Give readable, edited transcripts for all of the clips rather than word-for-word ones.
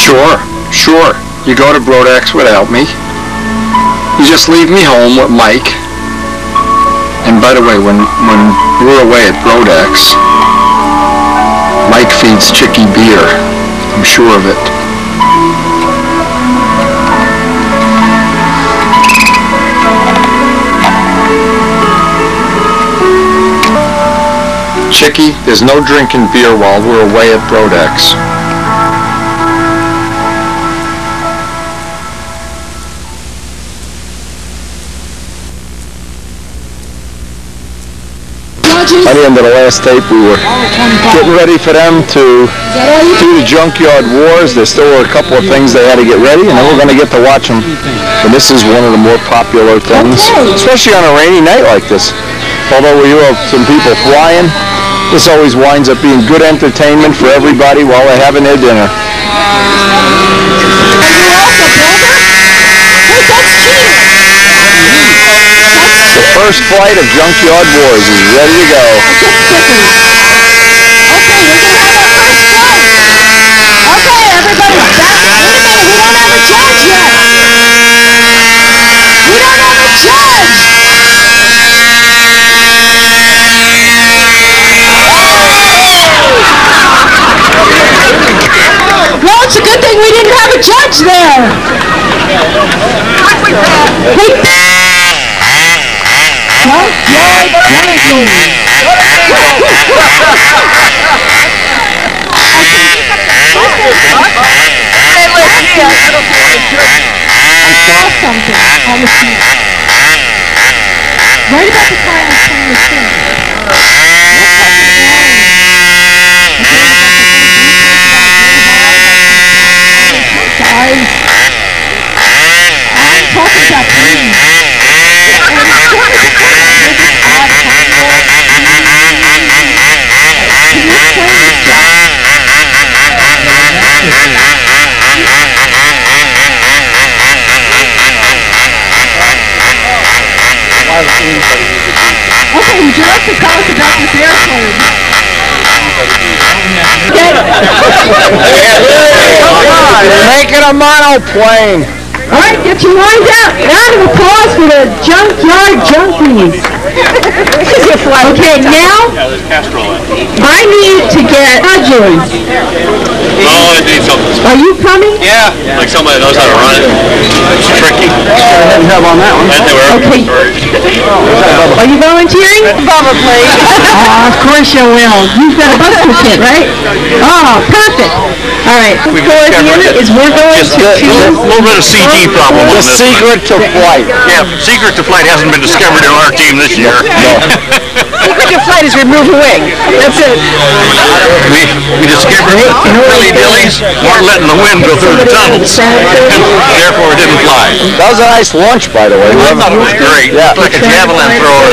Sure. You go to Brodak's without me. You just leave me home with Mike. And by the way, when we're away at Brodak's, Mike feeds Chicky beer. I'm sure of it. Chicky, there's no drinking beer while we're away at Brodak's. By the end of the last tape, we were getting ready for them to do the Junkyard Wars. There still were a couple of things they had to get ready, and then we're going to get to watch them. And this is one of the more popular things, especially on a rainy night like this. Although we have some people flying, this always winds up being good entertainment for everybody while they're having their dinner. The first flight of Junkyard Wars is ready to go. Well, it's a good thing we didn't have a judge there. Right about the time I sang the sing. I'm talking about Okay, would you like to tell us about this airplane? Make it a monoplane. All right, get your lines out. Round of applause for the Junkyard Junkies. Okay, now I need to get judges. Oh, I need something. Are you coming? Yeah, like somebody knows how to run it. It's tricky. Have on that one. Okay. Are you volunteering? Probably. Of course you will. You've got a bus kit, right? Oh, perfect. All right. The unit is we're going to a little bit of CG problem on this. The secret to flight. Yeah, secret to flight hasn't been discovered in our team this year. Secret to flight is remove a wing. That's it. We discovered Billy Dillies weren't letting the wind go through the tunnels, and therefore it didn't fly. That was a nice lunch, by the way. I thought it was great. Yeah. Looked like a javelin thrower.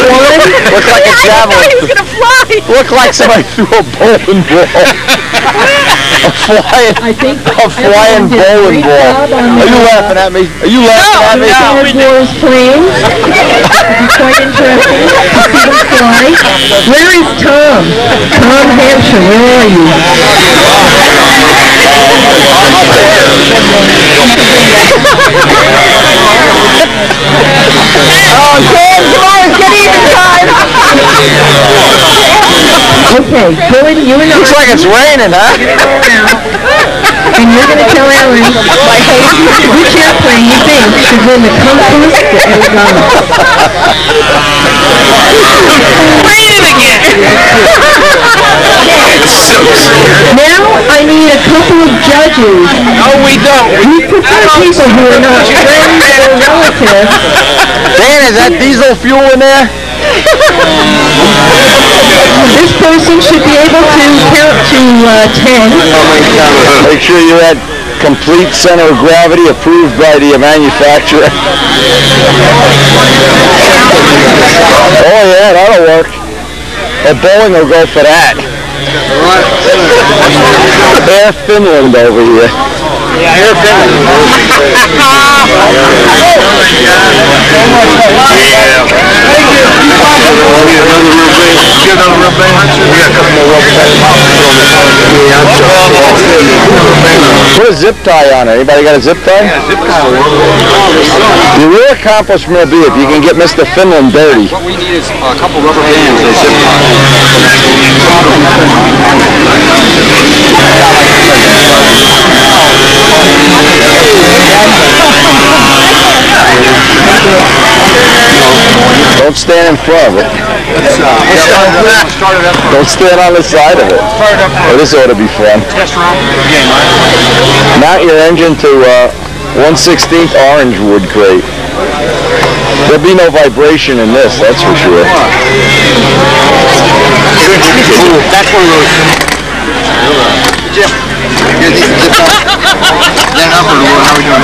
Looked like a javelin. He was going to fly. Looked like somebody threw a bowling ball. A flying bowling ball. Are you laughing at me? Are you laughing at me? Wars planes. Quite interesting to see them fly. Where is Tom? Tom Hampshire, where are you? Oh, Ken, come on, it's get even time. Okay, Billy, you and I. Looks like it's raining, huh? And you're going to tell Aaron which airplane you think should win the Palkos to Arizona. Raining again. Now I need a couple of judges. No, we don't. We prefer people who are not friends or relatives. Dan, is that diesel fuel in there? This person should be able to count to 10. Make sure you're at complete center of gravity approved by the manufacturer. Oh yeah, that'll work. A Boeing will go for that. Air Finland over here. Yeah, Air Finland. Yeah. Put a zip tie on it. Anybody got a zip tie? Yeah, zip tie will work. The real accomplishment will be if you can get Mr. Finland dirty. What we need is a couple rubber bands and a zip Don't stand in front of it. Don't stand on the side of it. Oh, this ought to be fun. Mount your engine to 1/16 orange wood crate. There'll be no vibration in this, that's for sure. That's one of those. Jim, get these zip up. Then up or how are we doing?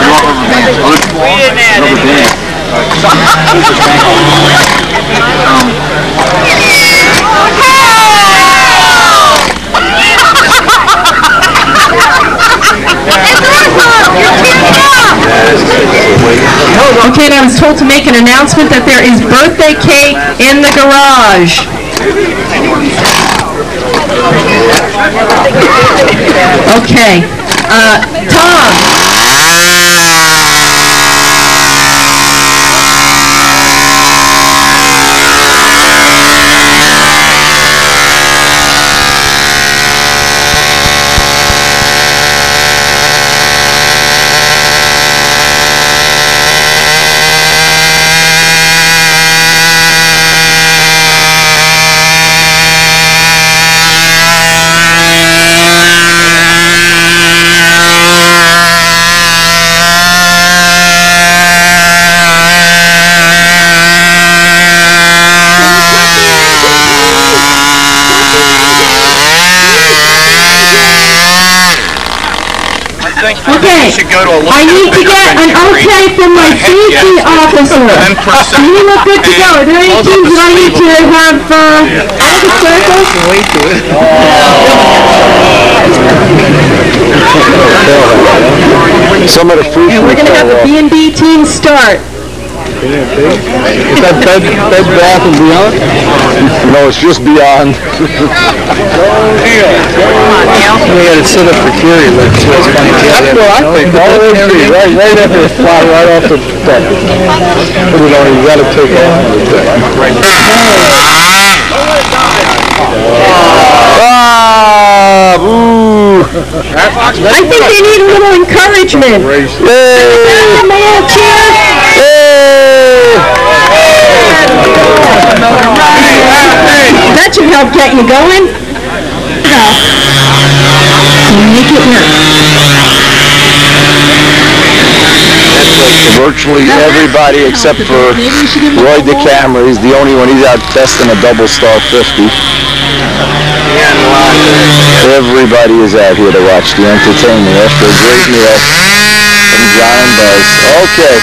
You want rubber bands? We didn't add rubber bands. Okay, and I was told to make an announcement that there is birthday cake in the garage. Okay, Tom. Okay, I need to get an okay from my safety officer. You look good to go. Are there any things that I need to have out of the circle? Some of the fruit. And we're going to have the B&B team start. Is that bed, bath, and beyond? No, it's just beyond. We got it set up for Curie. That's what I think. All the way through, right after the fly, right off the top. You know, you got to take off. Ah, boo. I think they need a little encouragement. That should help get you going. Make it work. Virtually everybody except for Roy DeCamera. He's the only one. He's out testing a double star 50. Everybody is out here to watch the entertainment after a great meal from John and Buzz. Okay.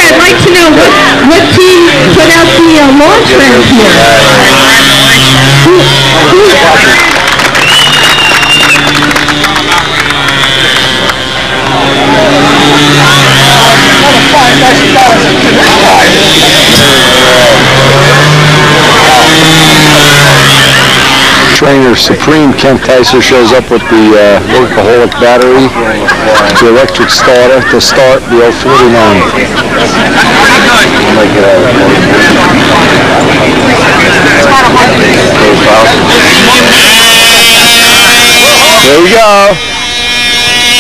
I'd like to know what team put out the launch ramp here. Trainer Supreme Kent Kaiser shows up with the alcoholic battery, the electric starter to start the 049. I'll make it out. we go.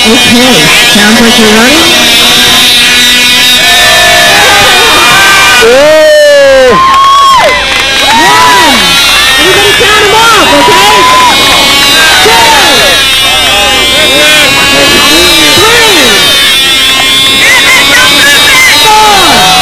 Okay, sounds like you're running. Whoa! One. Everybody count them off, okay? 2, losing power.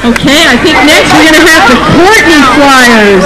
Okay, I think next we're going to have the Courtney Flyers.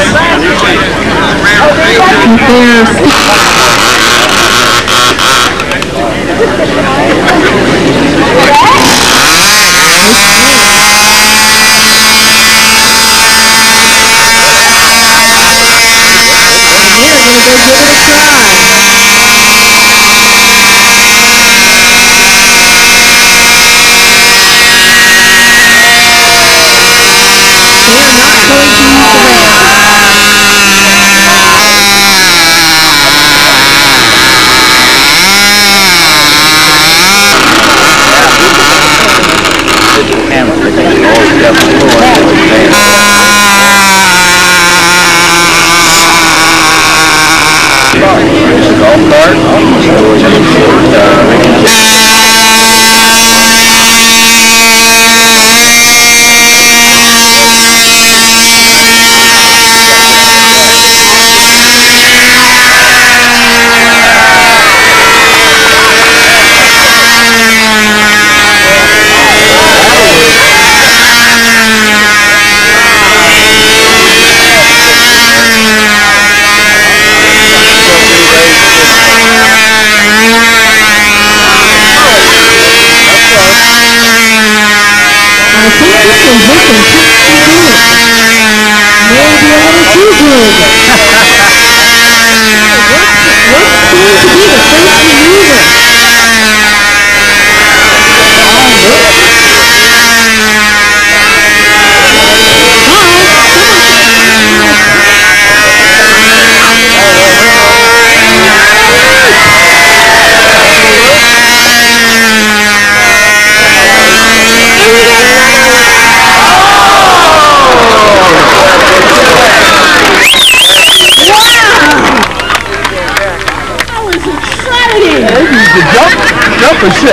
For sure.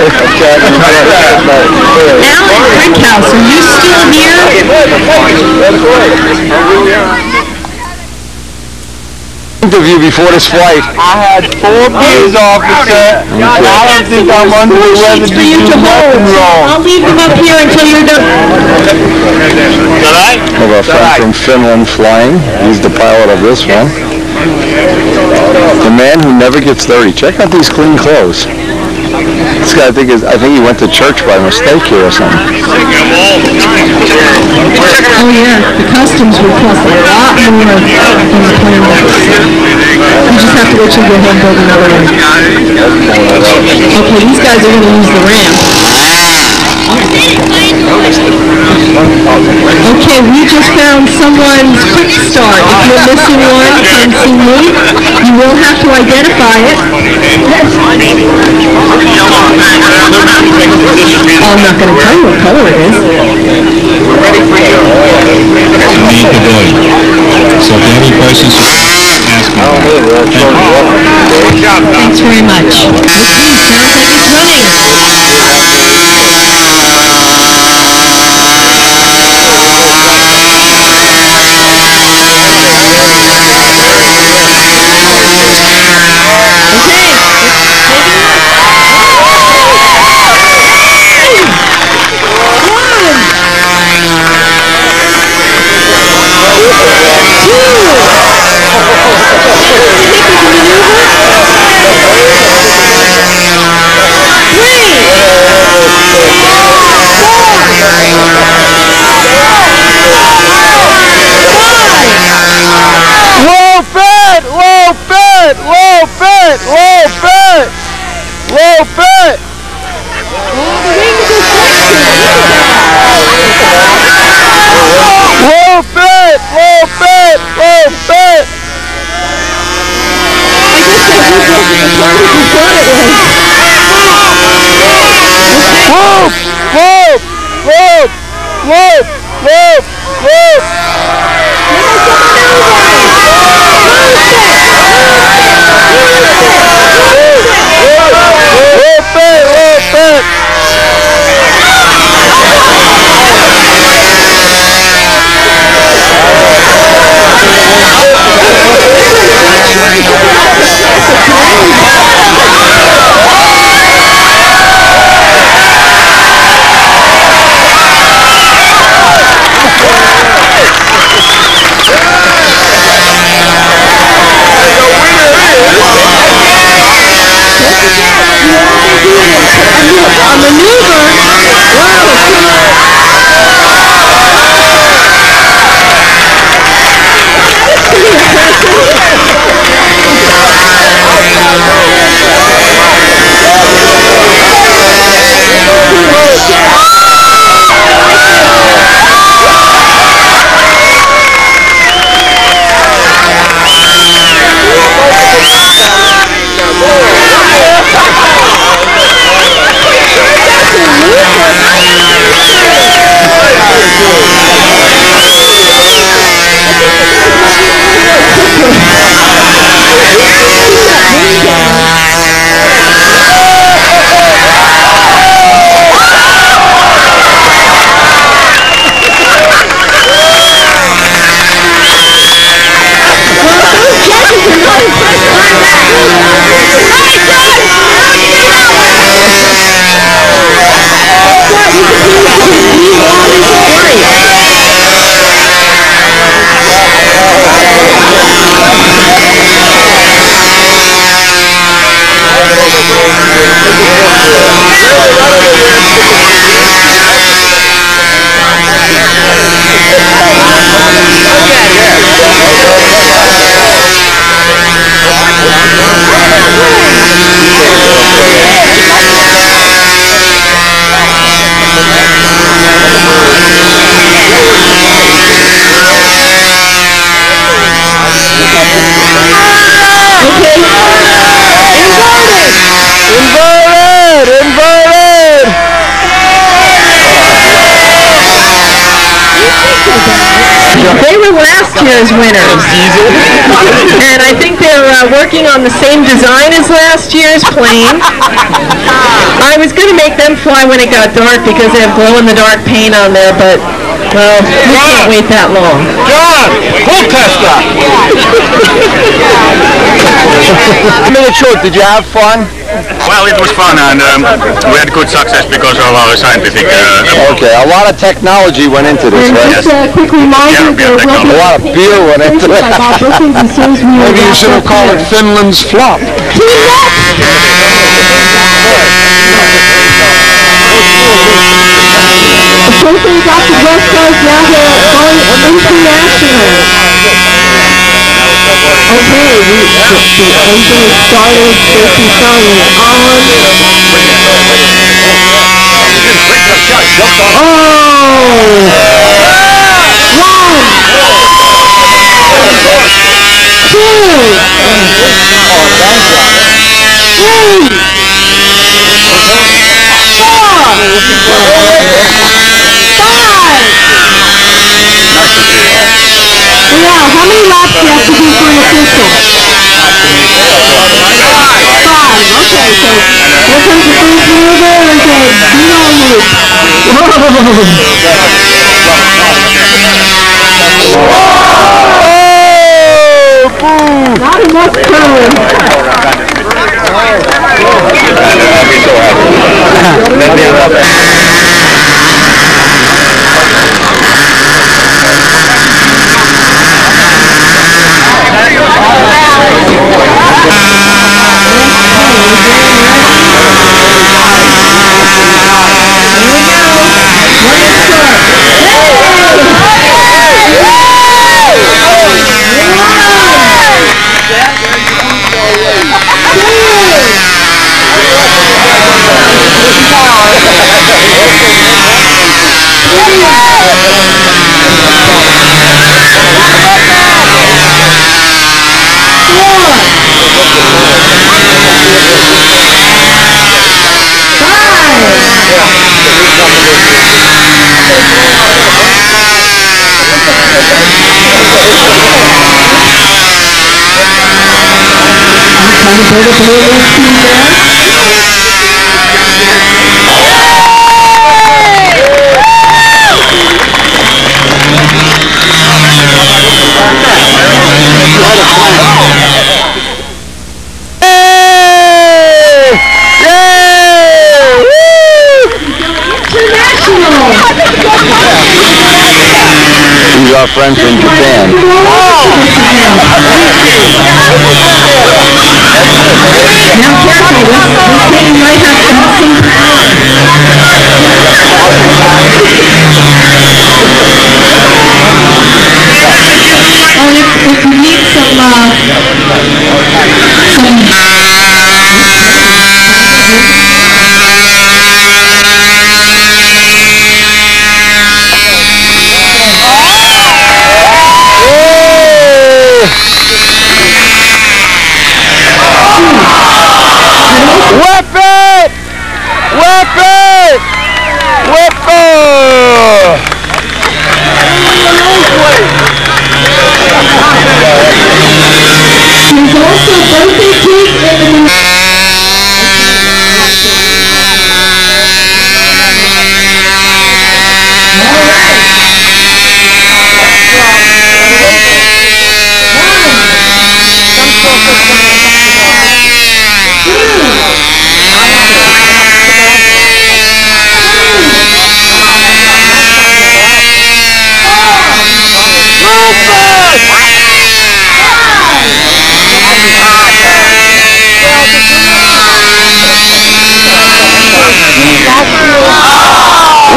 Alan Brinkhouse, are you still here? Interview before this flight. I had 4 beers, officer. I don't think I'm under the weather to do nothing wrong. I'll leave them up here until you're done. We have a friend from Finland flying. He's the pilot of this one. The man who never gets dirty. Check out these clean clothes. This guy, I think he went to church by mistake here or something. Oh yeah, the customs will cost a lot more than the plane. You just have to wait till you get home and build another one. Okay, these guys are going to use the ramp. Okay, we just found someone's quick start. If you're missing one, come see me. You will have to identify it. Oh, I'm not going to tell you what color it is. Meet the boy. So if you have any questions, ask me. Thanks very much. Okay, sounds like it's running. They were last year's winners, and I think they're working on the same design as last year's plane. I was going to make them fly when it got dark because they have glow-in-the-dark paint on there, but, well, we can't wait that long. John, we'll test that. Did you have fun? Well, it was fun, and we had good success because of our scientific Okay, a lot of technology went into this, right? Just a quick reminder, there will be A lot of beer went into it. Maybe you should have called it Finland's flop. Approaching Dr. West Coast, now they're going international. Okay, the engine is started, safety sign on. Yeah, how many laps do you have to do for an official? 5. Okay, so here comes the first mover and says, zero loop. Not enough time. Trying to build up a little more speed there. These are our friends from Japan. Now careful, this thing might have some power. Oh, if you need some Whip it! Whip it! Whip it! There's also birthday cake in the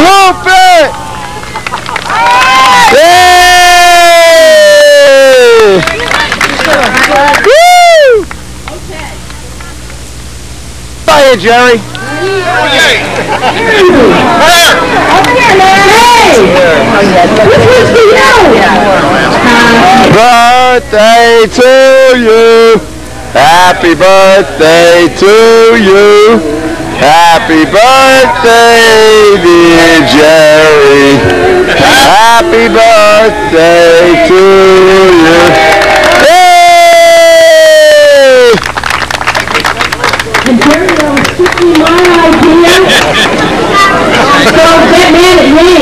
Whoop it! Hey! Woo! Hiya, Jerry. Birthday to you. Happy birthday to you. Happy birthday, dear Jerry. Happy birthday to you. Hey! And Jerry, that was strictly my idea. So get mad at me.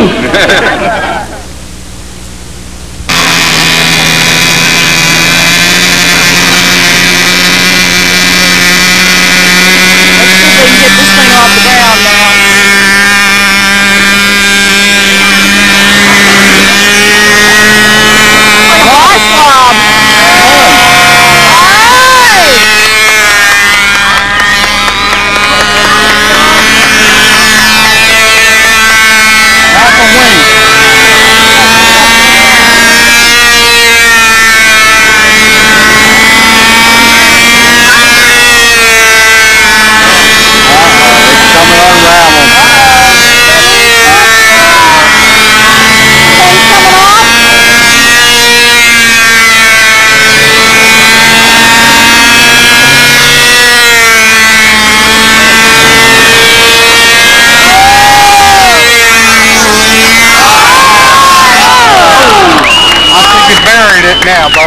Now, bro.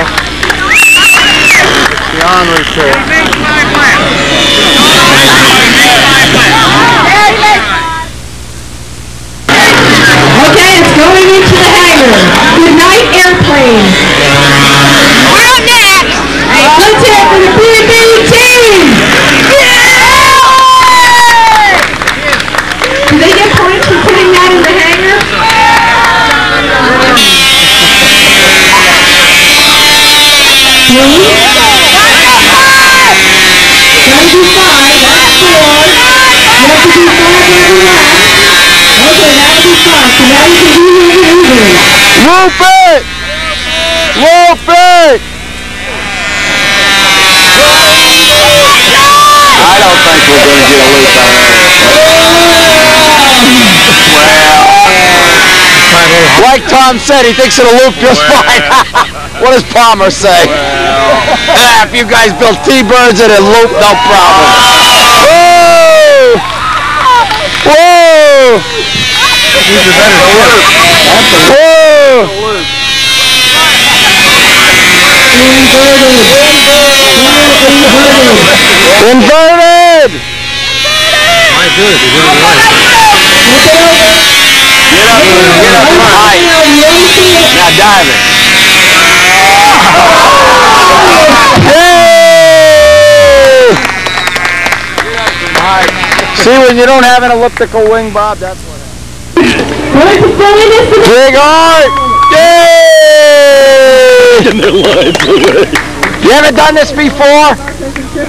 Beyond repair. Okay, it's going into the hangar. Good night, airplane. We're up next. Let's hear it for the B&B team. Do they get points for putting that in the hangar? Three. Gotta do 5. That's 4. You have to do 5 every lap. Okay, that'll be 5. So now you can do your maneuvers. Whoop it! Whoop it! I don't think we're going to get a loop on that. Well, like Tom said, he thinks it'll loop just fine. What does Palmer say? If you guys built T-birds, it'll loop, no problem. Whoa! Whoa! These are better than Whoa! Inverted. Inverted! My good, they did it right. Get up, come on. Now dive it. Yay! See, when you don't have an elliptical wing, Bob, that's what happens. Big Art! Yay! And their lines away. You haven't done this before?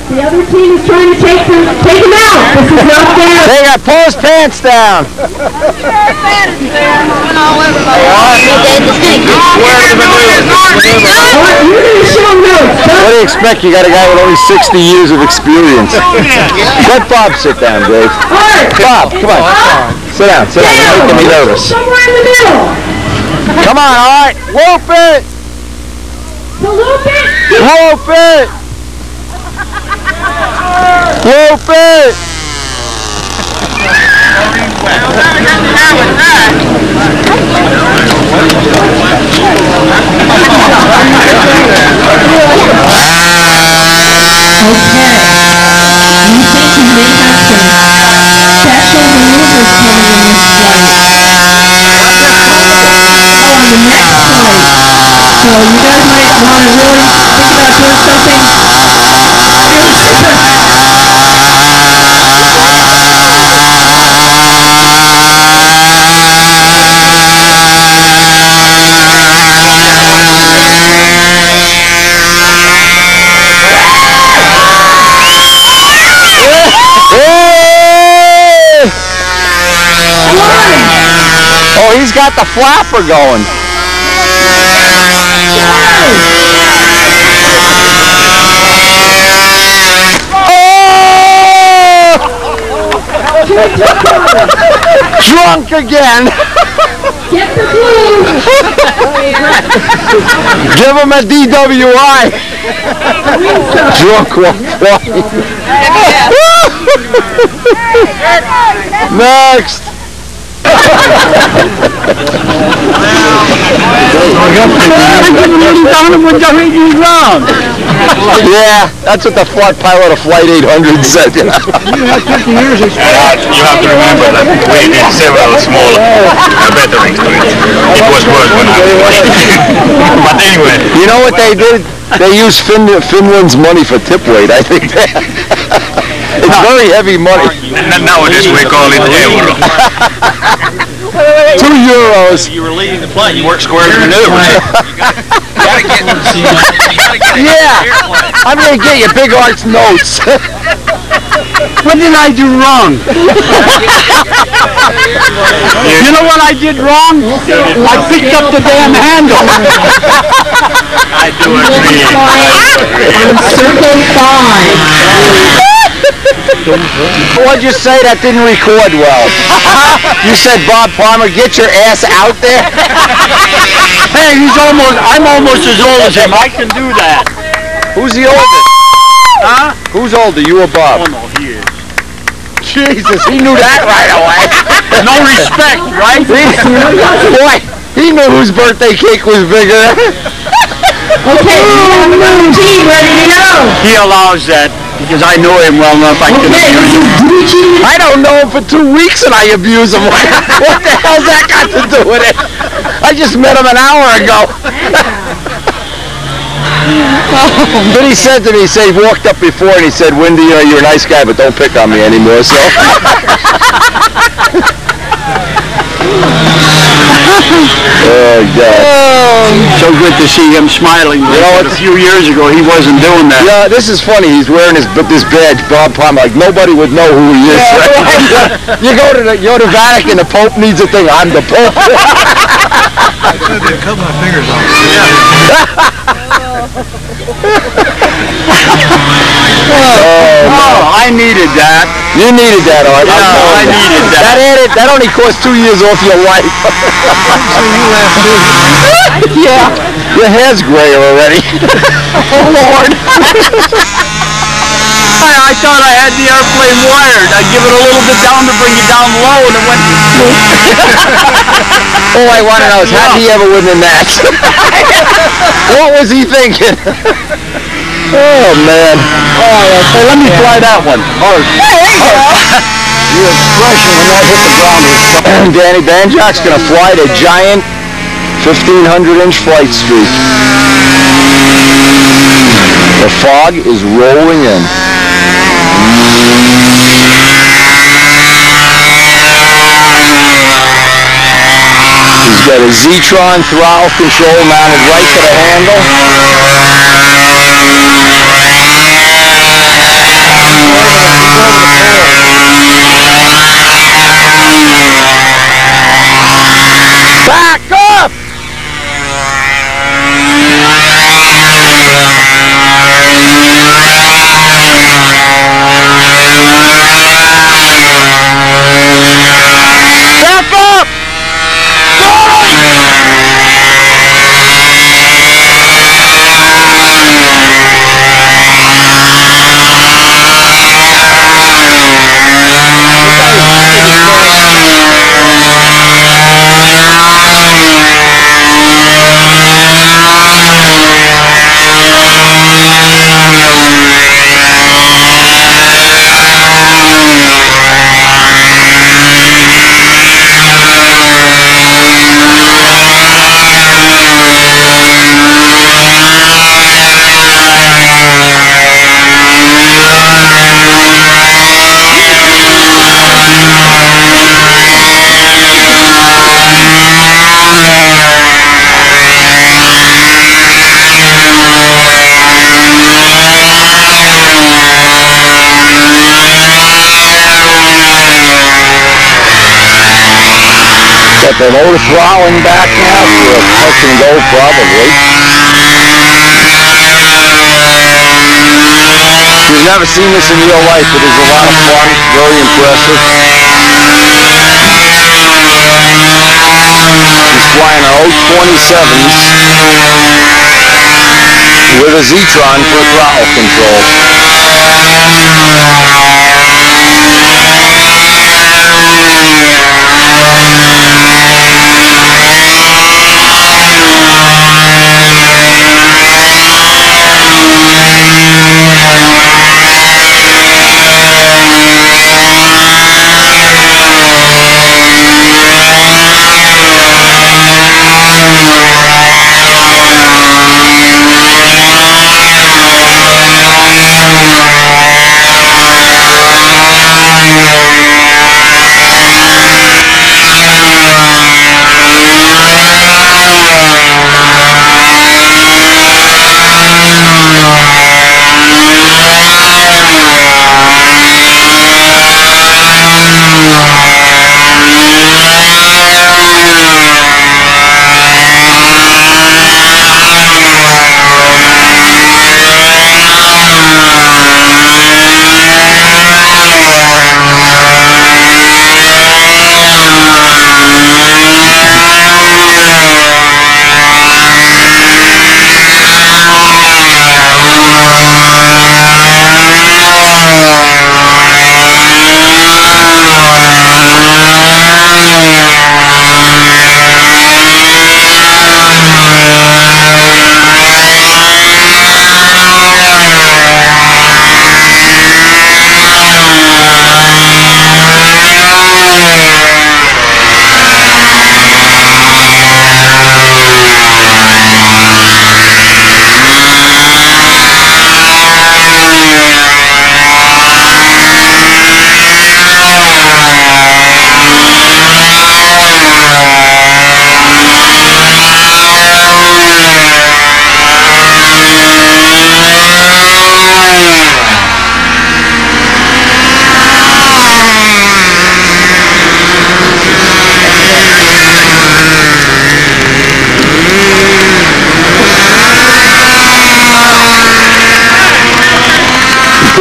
The other team is trying to take him out. This is not fair. They got pull his pants down. You're going to show notes. What do you expect? You got a guy with only 60 years of experience. Let Bob sit down, Dave. Bob, come on. Sit down, sit down. You're making me nervous. Somewhere in the middle. Come on, all right. Whoop it! Whoop it. Whoop it! Whoop it! So you guys might want to really think about doing something. Oh, he's got the flapper going. Drunk again. Get the glue. Give him a DWI. Drunk walking. Next. Yeah, that's what the flight pilot of Flight 800 said. You have 50 years experience. You have to remember that we did several small betterings to it. It was worse when I was playing. But anyway. You know what they did? They used Finland's money for tip weight, I think. It's very heavy money. Nowadays we call it euro. 2 euros. You were leading the plane. You weren't squaring the maneuvers. You gotta get Yeah. I'm going to get you Big Art's notes. What did I do wrong? You know what I did wrong? I picked up the damn handle. I do agree. On circle 5. What'd you say? That didn't record well. You said, Bob Palmer, get your ass out there? Hey, I'm almost as old as him. I can do that. Who's the oldest? Huh? Who's older, you or Bob? Oh no, he is. Jesus, he knew that right away. No respect, right? Boy, he knew whose birthday cake was bigger. Okay, we have another team ready to go. He allows that because I know him well enough. I can abuse him. I don't know him for 2 weeks and I abuse him. What the hell's that got to do with it? I just met him an hour ago. But he said to me, he walked up before and he said, Wendy, you know, you're a nice guy, but don't pick on me anymore, so. Oh, God. So good to see him smiling. You know, a few years ago, he wasn't doing that. Yeah, this is funny. He's wearing this badge, Bob Palmer. Like, nobody would know who he is. Right? You go to the Vatican, the Pope needs a thing. I'm the Pope. I said they cut my fingers off. Oh, I needed that. You needed that, Art. Yeah, I needed that. That only cost 2 years off your life. So you laughed too. Yeah. Your hair's grayer already. Oh, Lord. I thought I had the airplane wired. I'd give it a little bit down to bring it down low, and it went. All I want to know is, how did he ever win the match? What was he thinking? Oh, man. Hey, let me fly that one. Hard. Your expression when that hit the ground was... Danny Banjock's going to fly the giant 1,500-inch flight streak. The fog is rolling in. He's got a Zetron throttle control mounted right to the handle. Back up! Back up! Got the motor throttling back now for a touch and go probably. If you've never seen this in real life, it is a lot of fun, very impressive. He's flying an 027s with a Zetron for throttle control.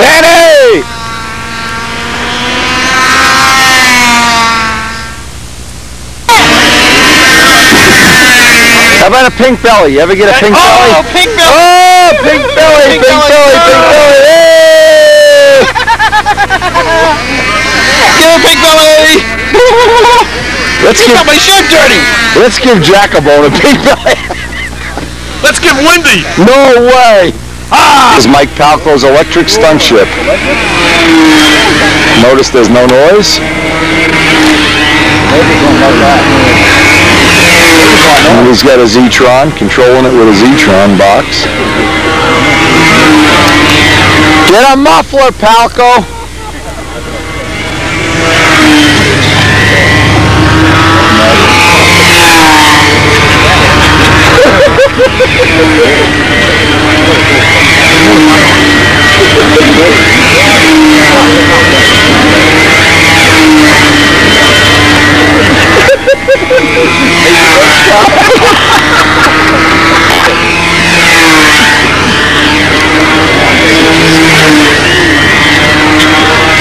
Danny! How about a pink belly? You ever get a pink belly? Oh, pink belly! Oh, pink belly, pink belly, pink belly! Hey! Give a pink belly! You got my shirt dirty! Let's give Jacobone a pink belly. Let's give Wendy! No way! This is Mike Palkos' electric stunt ship. Notice there's no noise. And he's got a Z-tron, controlling it with a Z-tron box. Get a muffler, Palko!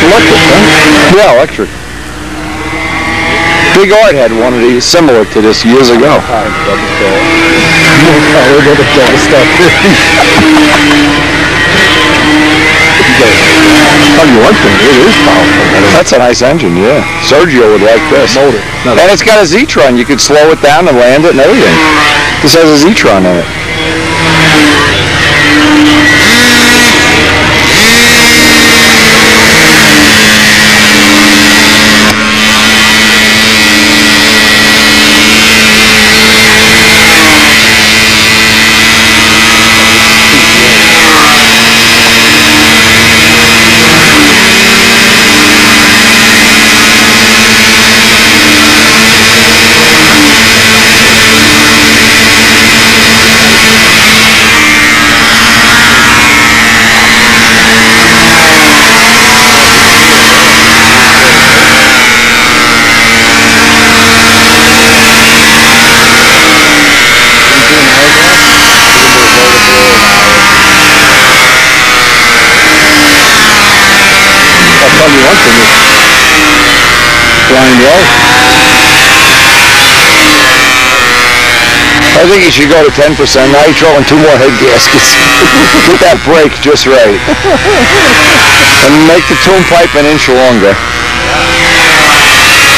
Electric, huh? Yeah, electric. Big Art had one of these similar to this years ago. It is powerful. That's a nice engine, yeah. Sergio would like this. Motor. And it's got a Z-tron. You could slow it down and land it and everything. This has a Z-tron in it. Flying well. I think you should go to 10%. Now you're throwing 2 more head gaskets. Get that brake just right. And make the tune pipe an inch longer.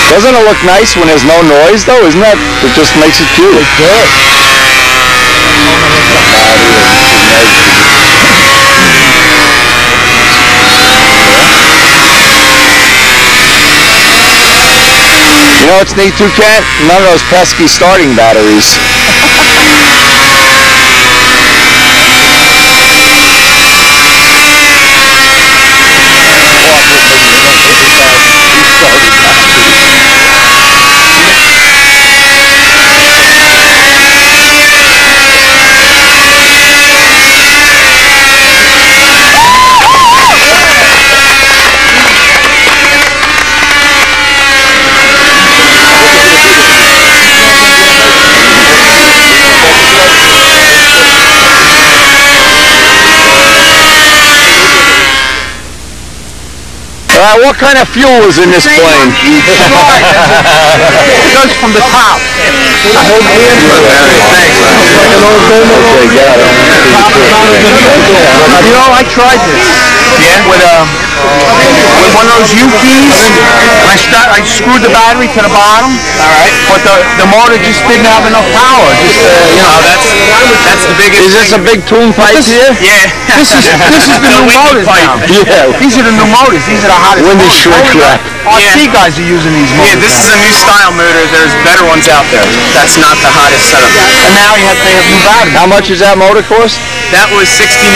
Doesn't it look nice when there's no noise though? Isn't that? It just makes it cute. It does. You know what's neat too, Kent? None of those pesky starting batteries. What kind of fuel is in this plane? It goes from the top. You know, I tried this. Yeah? With one of those U-keys. I screwed the battery to the bottom. Alright. But the motor just didn't have enough power. Just, you know, that's the biggest. Is this a big tune pipe here? Yeah. This is the new motors now. Yeah. These are the new motors. These are the hottest. Windy shrink wrap. RC guys are using these motors. Yeah, this is a new style motor. There's better ones out there. That's not the hottest setup. And now they have new batteries. How much does that motor cost? That was $69.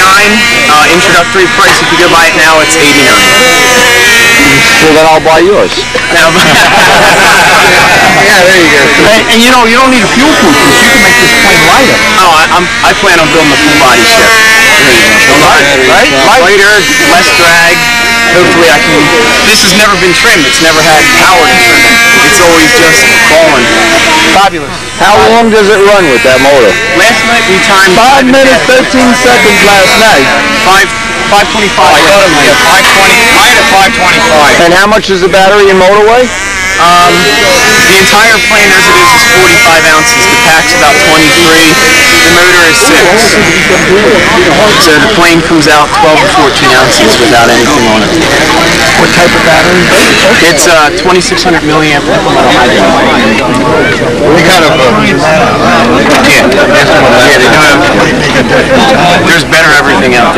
Introductory price. If you go buy it now, it's $89. Well, then I'll buy yours. Yeah, there you go. And you know, you don't need a fuel proof. You can make this plane lighter. Oh, I plan on building a full body ship. Right? Lighter, less drag. Hopefully I can. This has never been trimmed. It's never had power to trim it. It's always just fallen. Fabulous. How long does it run with that motor? Last night we timed 5 minutes, 13 seconds last night. 5:25. Yeah, 5:20. I had a 5:25. And how much is the battery and motor weigh? The entire plane as it is 45 ounces. The pack's about 23. The motor is 6. So the plane comes out 12 to 14 ounces without anything on it. What type of battery? It's 2600 milliamp lithium hydrogen. What kind of yeah, they do have. There's better everything out there.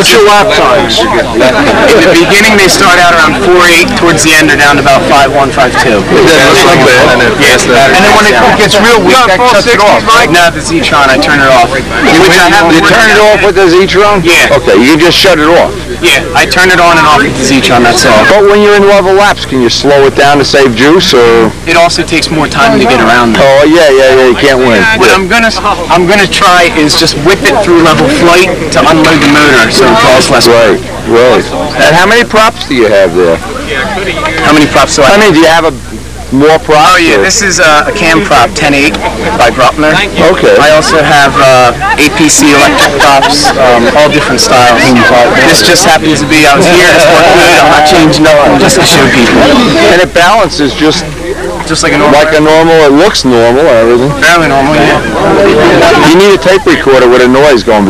What's your lap times? In the beginning, they start out around 4.8. Towards the end, they're down to about 5.1, 5.2. That's not bad. Yes, And then when it gets real weak, that cuts it off. Now the Z-Tron, I turn it off. You turn it off with the Z-Tron? Yeah. Okay, you just shut it off. Yeah, I turn it on and off with the Z-Tron, that's all. But when you're in level laps, can you slow it down to save juice, or? It also takes more time to get around there. Oh yeah, you can't win. What I'm gonna try is just whip it through level flight to unload the motor so it draws less. Right. And how many props do you have there? How many props do I have? Do you have more props? Oh yeah, this is a cam prop 10.8 by Bruckner. Okay. I also have APC electric props, all different styles. This just happens to be, I was here, it's working good, I'm not changing nothing, just to show people. And it balances just like a normal. Like a normal, it looks normal and everything. Fairly normal, yeah. You need a tape recorder with a noise going.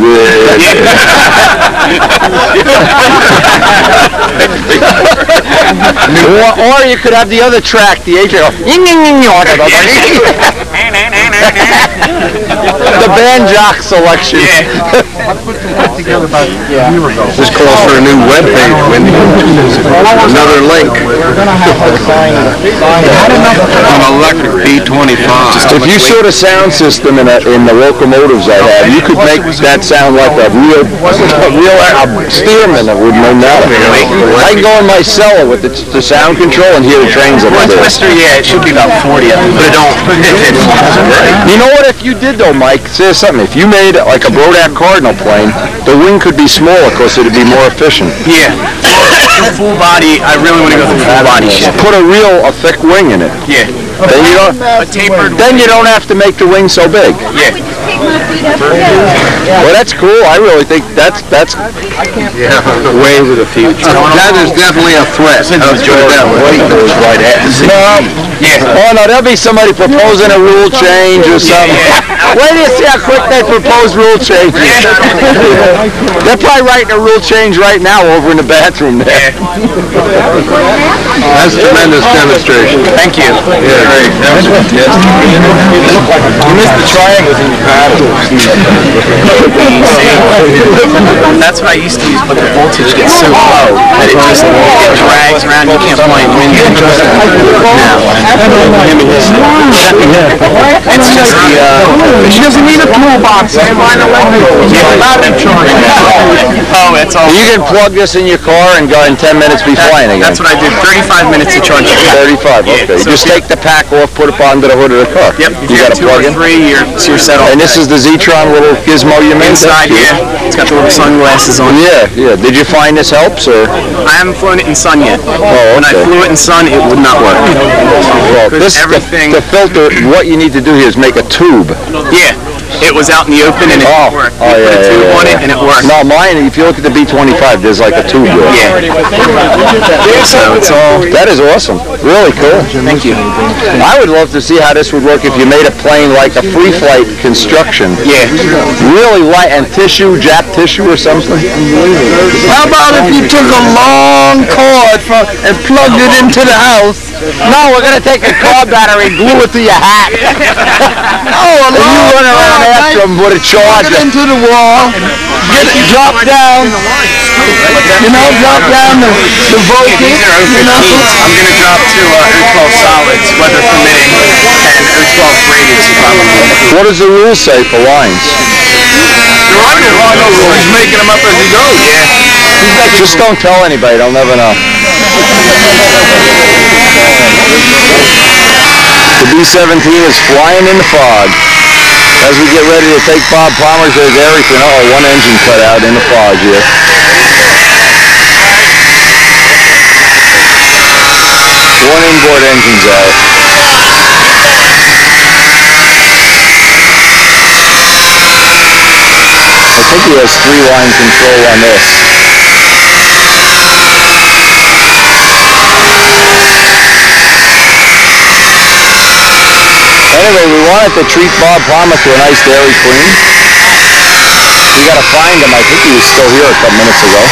Or you could have the other track, the A track. The band jock selection. This calls for a new webpage, Wendy. Another link. An electric B25. If you saw the sound system in the locomotives I have, you could make that sound like a real steerman that would know that. I can go in my cellar with the sound control and hear the trains up there. Twister, yeah, it should be about 40 of them, but it don't. You know what, if you did though, Mike, say something. If you made like a Brodak Cardinal plane, the wing could be smaller because it would be more efficient. Yeah. Full body, I really want to go the full body shit. Put a thick wing in it. Yeah. Then you don't have to make the wing so big. Yeah. Well, that's cool. I really think that's way with the future. That is definitely a threat. Let's put it that way. Right at the Oh no, there'll be somebody proposing a rule change or something. Wait till you see how quick they propose rule changes. They're probably writing a rule change right now over in the bathroom there. That's tremendous demonstration. Thank you. Yeah, great. You missed the triangles in your paddle. That's what I used to use, but the voltage gets so low that it just drags around. You can't play wind. It's just She doesn't need a toolbox. Oh, it's all. You can plug this in your car and go in 10 minutes be flying again. That's what I did. 35 minutes to charge it. 35, okay. Yeah, so just take the pack off, put it under the hood of the car. Yep. You got to plug in. 2 or 3, you're set off. And this is the Z-Tron little gizmo you made? Inside, yeah. It's got the little sunglasses on. Yeah. Did you find this helps, or? I haven't flown it in sun yet. Oh, okay. When I flew it in sun, it would not work. Well, the filter, what you need to do here is make a tube. Yeah. It was out in the open and it didn't work. You put a tube on it and it worked. No, mine, if you look at the B25, there's like a tube there. Yeah. So it's all... That is awesome. Really cool. Thank you. I would love to see how this would work if you made a plane like a free flight construction. Yeah. Really light and Jap tissue or something. How about if you took a long cord and plugged it into the house? No, we're going to take a car battery and glue it to your hat. Oh, and you run around after them with a charger. Plug it into the wall, drop down, drop down the voltage. I'm going to drop to O12 solids, weather permitting, and O12 braided. What does the rule say for lines? He's making them up as he goes. Yeah. Just don't tell anybody, they'll never know. The B-17 is flying in the fog. As we get ready to take Bob Palmer's, there's everything. Oh, one engine cut out in the fog here. One inboard engine's out. I think he has 3-line control on this. Anyway, we wanted to treat Bob Palmer to a nice Dairy Queen. We got to find him. I think he was still here a couple minutes ago.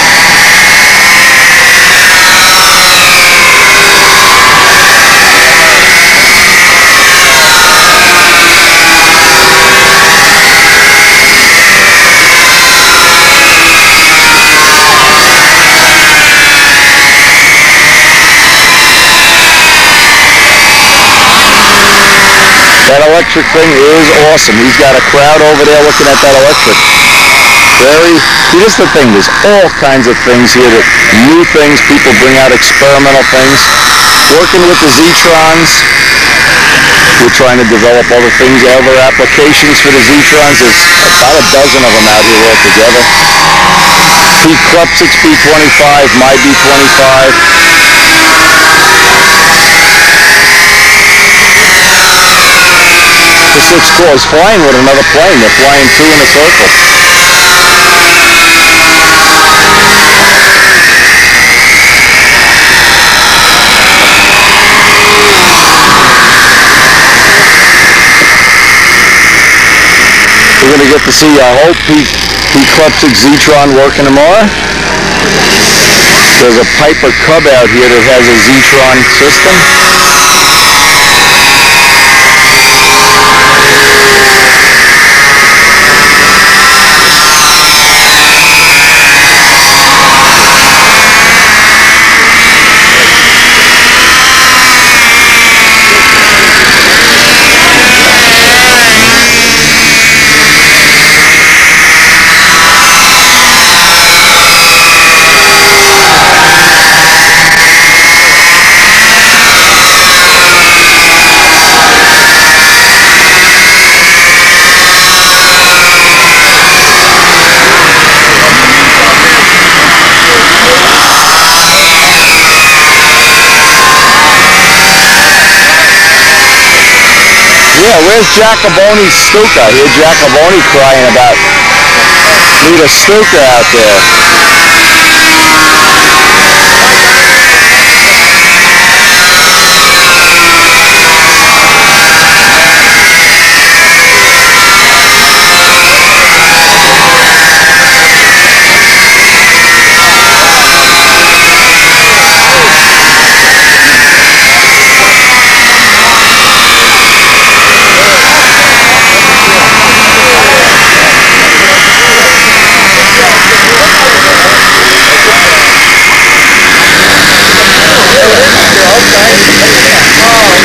That electric thing is awesome. He's got a crowd over there looking at that electric. See, this is the thing. There's all kinds of things here, new things. People bring out experimental things. Working with the Zetrons, we're trying to develop other things, other applications for the Zetrons. There's about a dozen of them out here altogether. P-Klepsic's B25, my B25. The 6 core is flying with another plane. They're flying 2 in a circle. We're going to get to see, I hope, P-Klepsic Zetron working tomorrow. There's a Piper Cub out here that has a Zetron system. Yeah, where's Jacoboni's Stuka? I hear Jacoboni crying about need a Stuka out there.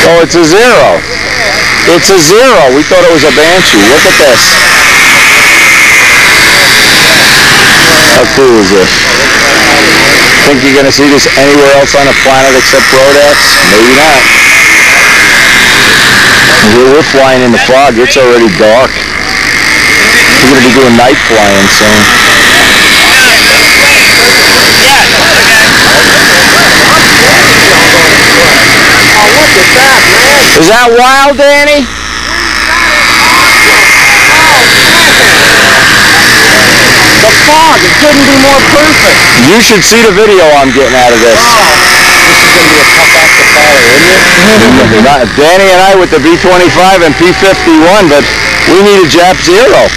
Oh, it's a Zero. It's a Zero. We thought it was a Banshee. Look at this. How cool is this? Think you're going to see this anywhere else on the planet except Brodak's? Maybe not. Here we're flying in the fog. It's already dark. We're going to be doing night flying soon. Is that wild, Danny? The fog, it couldn't be more perfect. You should see the video I'm getting out of this. This is going to be a tough act to follow, isn't it? Danny and I with the B25 and P51, but we need a Jap Zero.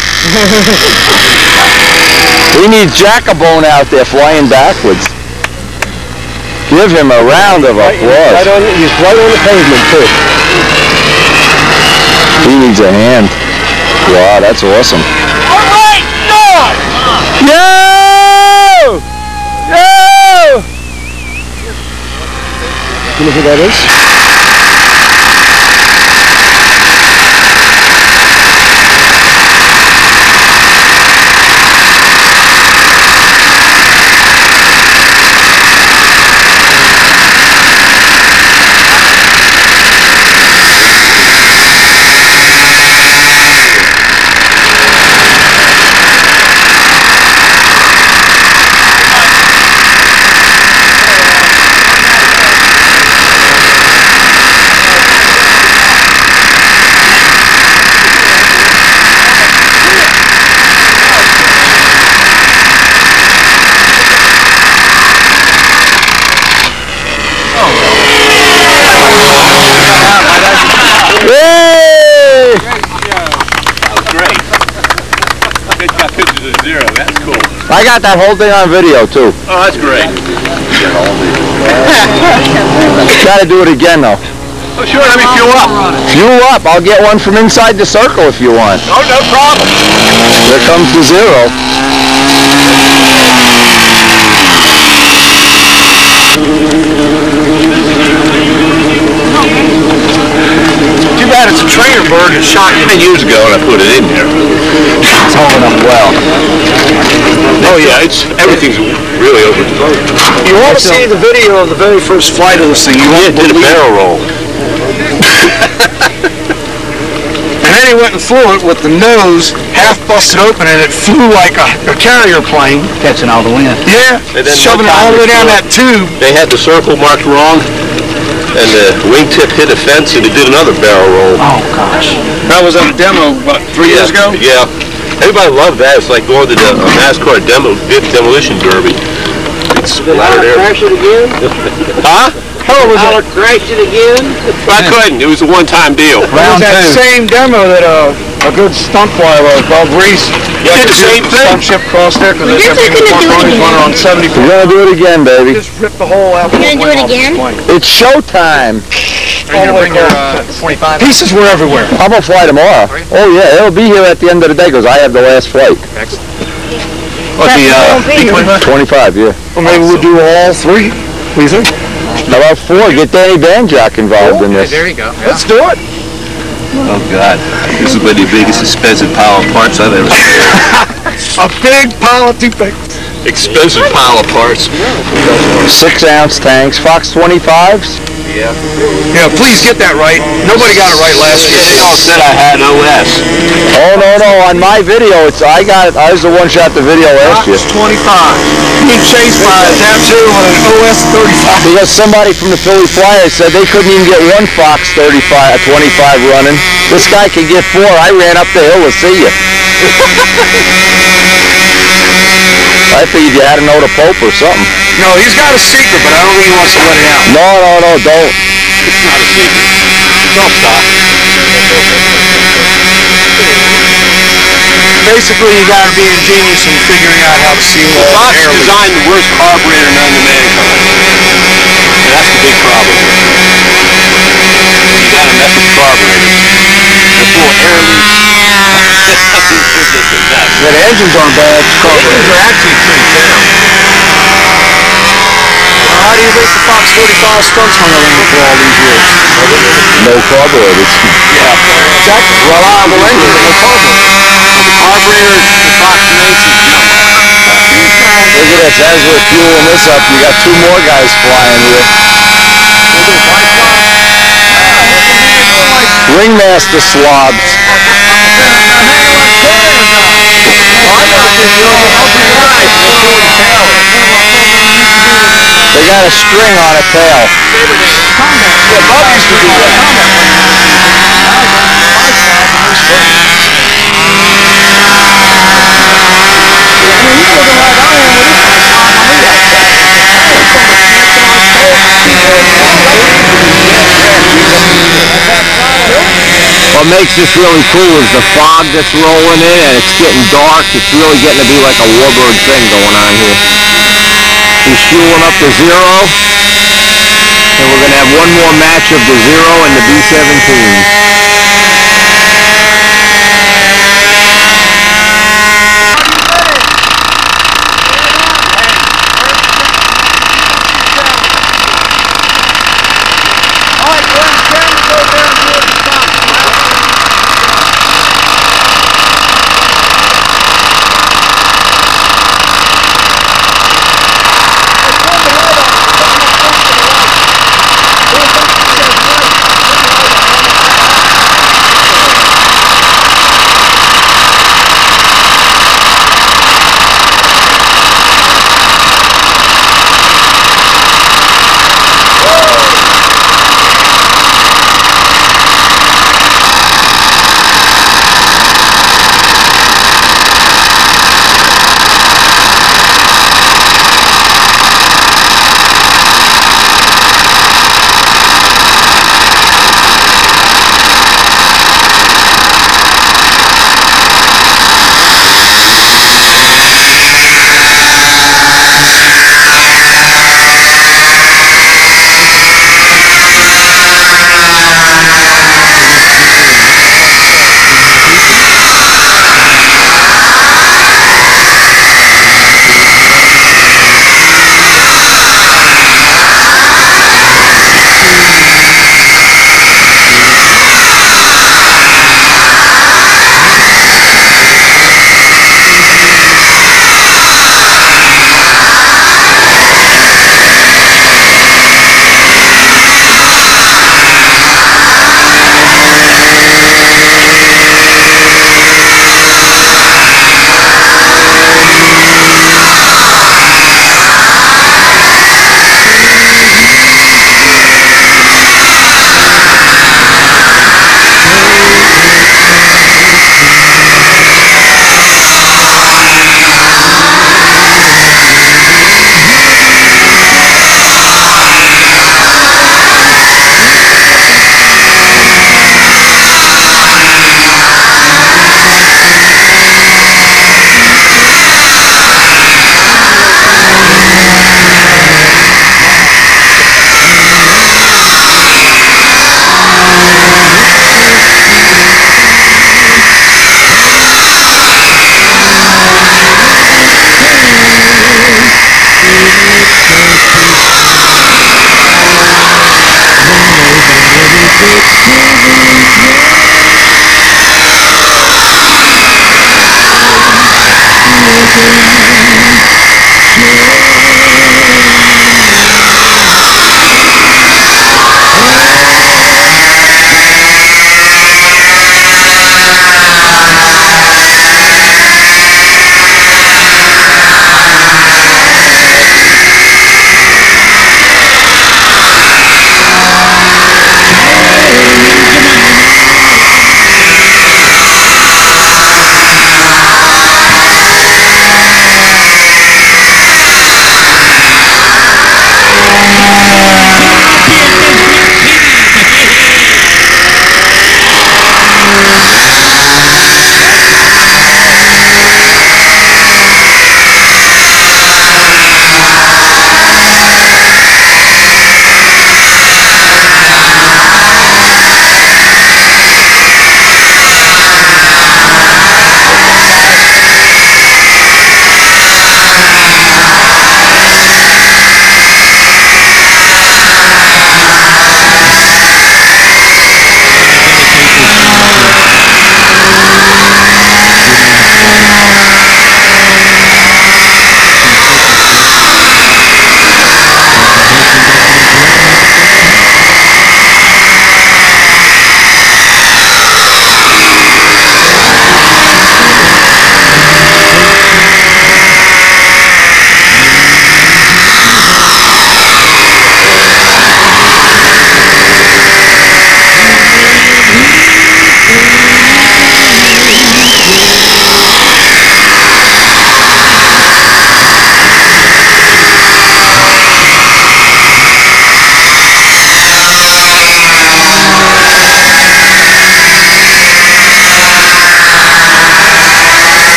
We need Jacobone out there flying backwards. Give him a round of applause. He's right on the pavement, too. He needs a hand. Wow, that's awesome. All right, stop! Yo! Yo! You know who that is? Zero, that's cool. I got that whole thing on video too. Oh, that's great. Gotta do it again though. Oh, sure, let me fuel up. Fuel up. I'll get one from inside the circle if you want. Oh, no problem. There comes the Zero. Too bad it's a trainer bird that shot you 10 years ago and I put it in there. It's holding up well. Oh yeah, everything's really over. You want to see the video of the very first flight of this thing. You Yeah, it did a barrel roll. And then he went and flew it with the nose half busted open, and it flew like a carrier plane. Catching all the wind. Yeah, shoving it all the way down that tube. They had the circle marked wrong, and the wingtip hit a fence, and it did another barrel roll. Oh gosh. That was a demo about 3 years ago? Yeah. Everybody loved that. It's like going to the NASCAR demolition derby. It's right there. Crash it again? Huh? I'll crash it again? I couldn't. It was a one-time deal. It was that same demo that a good stunt flyer was, Bob Reese. You did the same thing? Stunt ship across there because You're not gonna do it again. on 74. We're gonna do it again, baby. Just ripped the whole out. You're gonna do it again? It's showtime. All the way down. Pieces were everywhere. I'm gonna fly tomorrow. Oh yeah, it'll be here at the end of the day because I have the last flight. What, the 25, yeah. Well, maybe we'll do all three. What do you think? How about 4? Get Danny Banjack involved in this. There you go. Let's do it. Oh God, this is one of the biggest expensive pile of parts I've ever seen. A big pile of toothpaste. Expensive pile of parts. 6-ounce tanks, Fox 25s. Yeah, please get that right. Nobody got it right last year. They all said I had OS. Oh no, on my video, I was the one shot the video last year. Fox 25. Being chased by a Zapsu on an OS 35. Because somebody from the Philly Flyers said they couldn't even get one Fox 25 running. This guy could get 4. I ran up the hill to see you. I figured you had to know the Pope or something. No, he's got a secret, but I don't think he wants to let it out. No, don't. It's not a secret. Don't stop. Basically, you got to be ingenious in figuring out how to seal all Fox the air. designed the worst carburetor known to mankind. And that's the big problem. You gotta mess with carburetors. They're full of air leaks. Yeah, the engines aren't bad. The Carburetors are actually pretty fair. How do you think the Fox 35 stunts hung around for all these years? No carburetors. Yeah, exactly. Reliable engine, no carburetor. The carburetor the Fox makes is junk. Look at this, as we're fueling this up, you got 2 more guys flying here. Ringmaster slobs. They got a string on a tail. Yeah, Bob used to do What makes this really cool is the fog that's rolling in and it's getting dark. It's really getting to be like a warbird thing going on here. He's fueling up the Zero, and we're going to have one more match of the Zero and the B-17.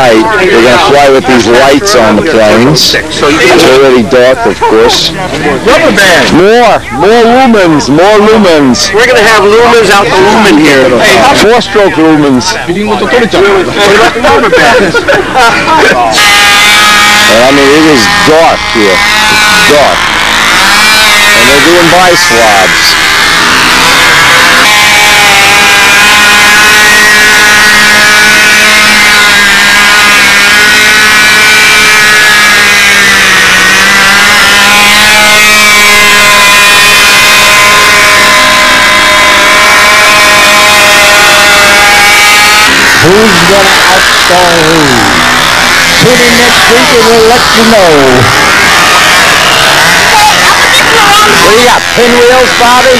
night. We're going to fly with these lights on the planes. It's already dark, of course. Rubber band. More lumens, more lumens. We're going to have lumens out the lumen here. Four-stroke lumens. What about the rubber bands? And I mean, it is dark here. It's dark. And they're doing bi-swabs. Who's gonna outstar who? Tune in next week and we'll let you know. What do you got, pinwheels, Bobby?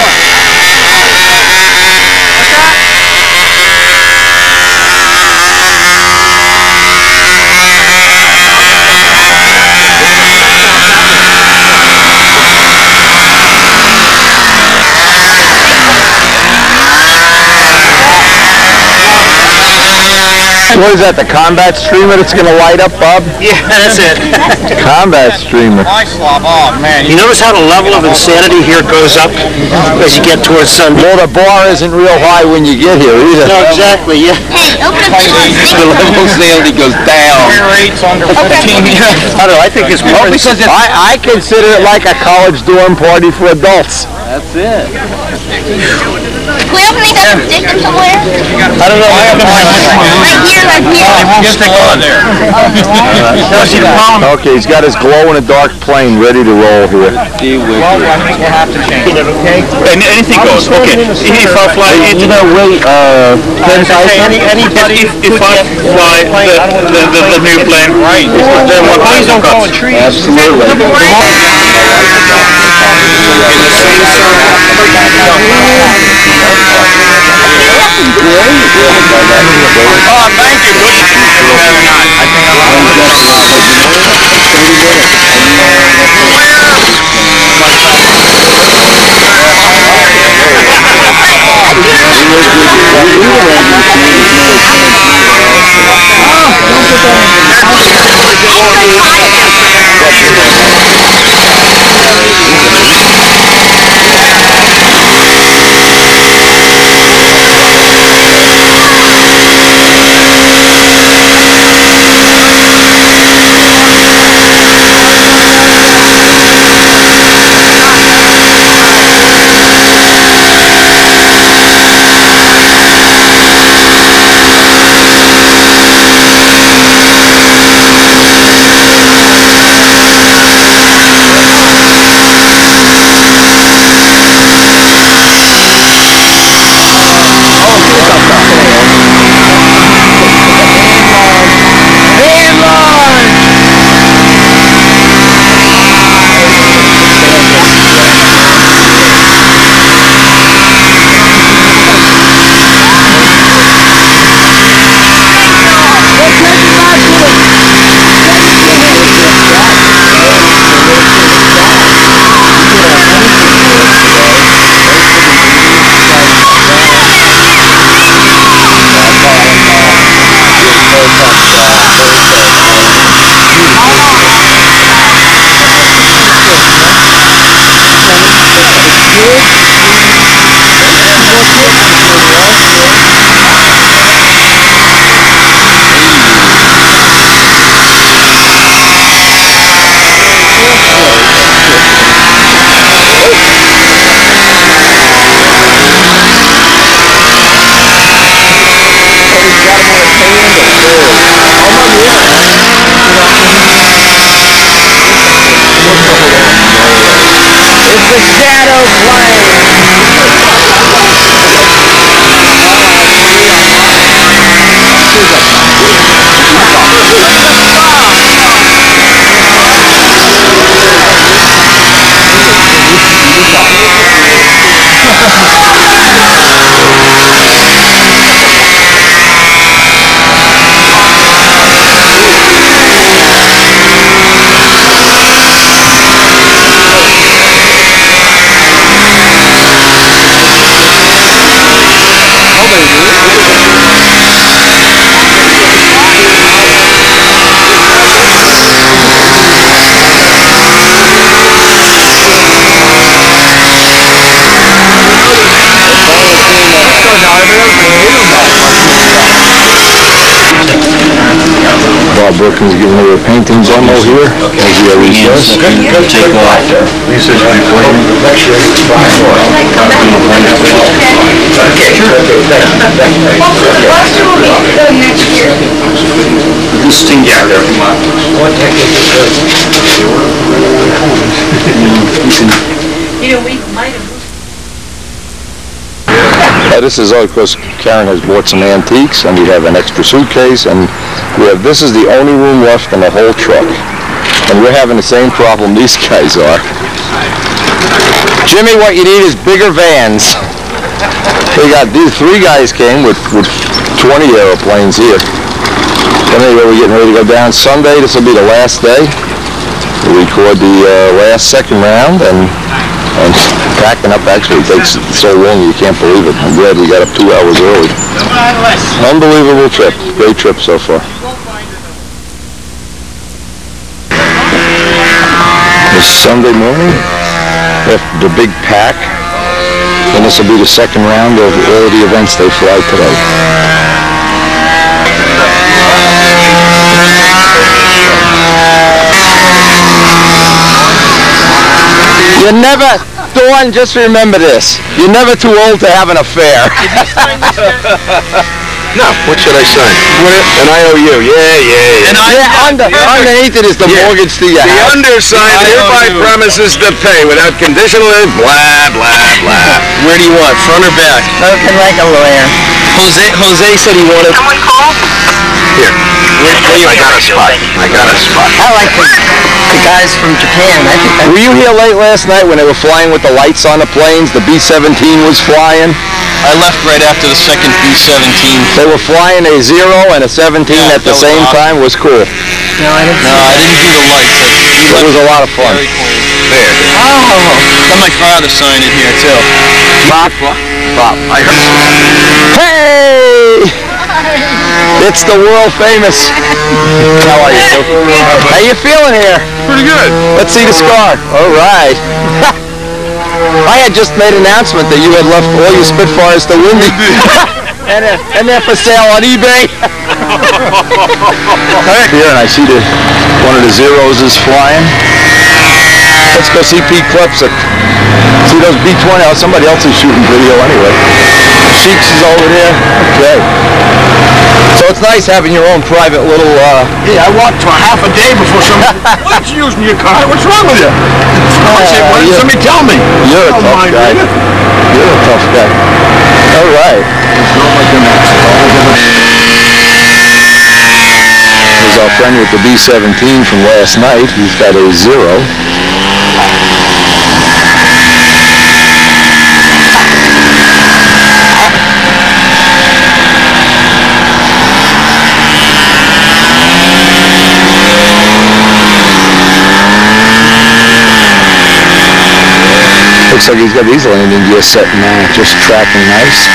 What is that, the combat streamer that's going to light up, Bob? Yeah, that's it. Combat streamer. Oh, man. You notice how the level of insanity here goes up as you get towards Sunday? Well, the bar isn't real high when you get here either. No, exactly, yeah. The level of sanity goes down. Rates under 15. I don't know, I think it's more because it's... I consider it like a college dorm party for adults. That's it. Can we open these up and stick them somewhere? I don't know. Right here, right here. Stick on there. Okay, he's got his glow-in-the-dark plane ready to roll here. Well, I think we'll have to change it, okay? Anything goes. Okay. If I fly it, You know, wait, Anybody if I fly the new plane, right? then what Please don't cuts? go in trees. Absolutely. Oh, thank you. Very nice. I think Wilkins giving her a painting demo here, as he always does. Take off. You said you'd be playing. This thing out there, come on. You know, we might have... This is, of course, Karen has bought some antiques, and we have an extra suitcase, and we have, this is the only room left in the whole truck. And we're having the same problem these guys are. Jimmy, what you need is bigger vans. These 3 guys came with 20 airplanes here. And anyway, we're getting ready to go down Sunday. This will be the last day. We record the last second round, and packing up actually takes so long you can't believe it. I'm glad we got up 2 hours early. Unbelievable trip. Great trip so far. It's Sunday morning after the big pack, and this will be the second round of all the events they fly today. You never, Dawn, just remember this. You're never too old to have an affair. No, what should I sign? An IOU, underneath it is the mortgage to your house. The undersigned hereby promises to pay without conditional, blah, blah, blah. Where do you want, front or back? Spoken like a lawyer. Jose said he wanted... Someone call? Here. I got a spot. I like the guys from Japan. I think that's... Were you here late last night when they were flying with the lights on the planes? The B-17 was flying. I left right after the second B-17. They were flying a 0 and a 17 at the same time. Was cool. No, I didn't do the lights. It was a lot of fun. There. Oh. Got my father sign in here too. Bob. I heard. Hey! It's the world famous. How are you, Sue? How you feeling here? Pretty good. Let's see the scar. All right. I had just made an announcement that you had left all your Spitfires to Windy. and they're for sale on eBay. Here, and I see one of the Zeros is flying. Let's go see Pete Klepsic. See those B-20? Oh, somebody else is shooting video anyway. Sheeks is over there. Okay. So it's nice having your own private little, Yeah, I walked for half a day before somebody... What's using your car? What's wrong with you? Somebody tell me. You're a tough guy. You're a tough guy. All right. Here's our friend with the B-17 from last night. He's got a 0. Looks like he's got these landing gear set now, just tracking nice.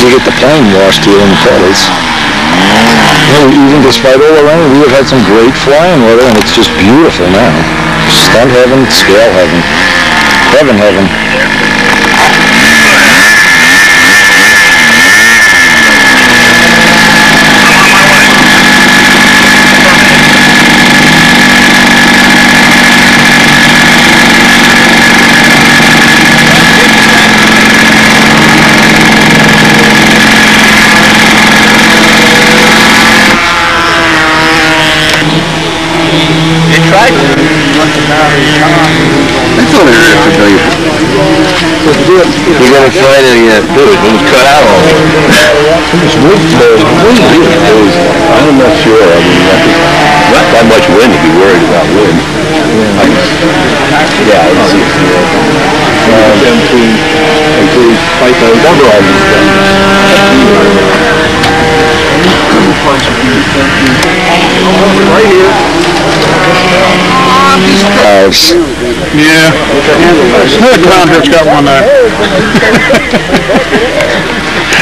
you get the plane washed here in the puddles. Even despite all the rain, we have had some great flying weather, and it's just beautiful now. Stunt heaven, scale heaven. Heaven, heaven. You gotta try to do it. It was cut out all of it. I'm not sure. I mean, not that much wind to be worried about wind. Yeah, I see. Right here. Yeah. Another clown here's got one there.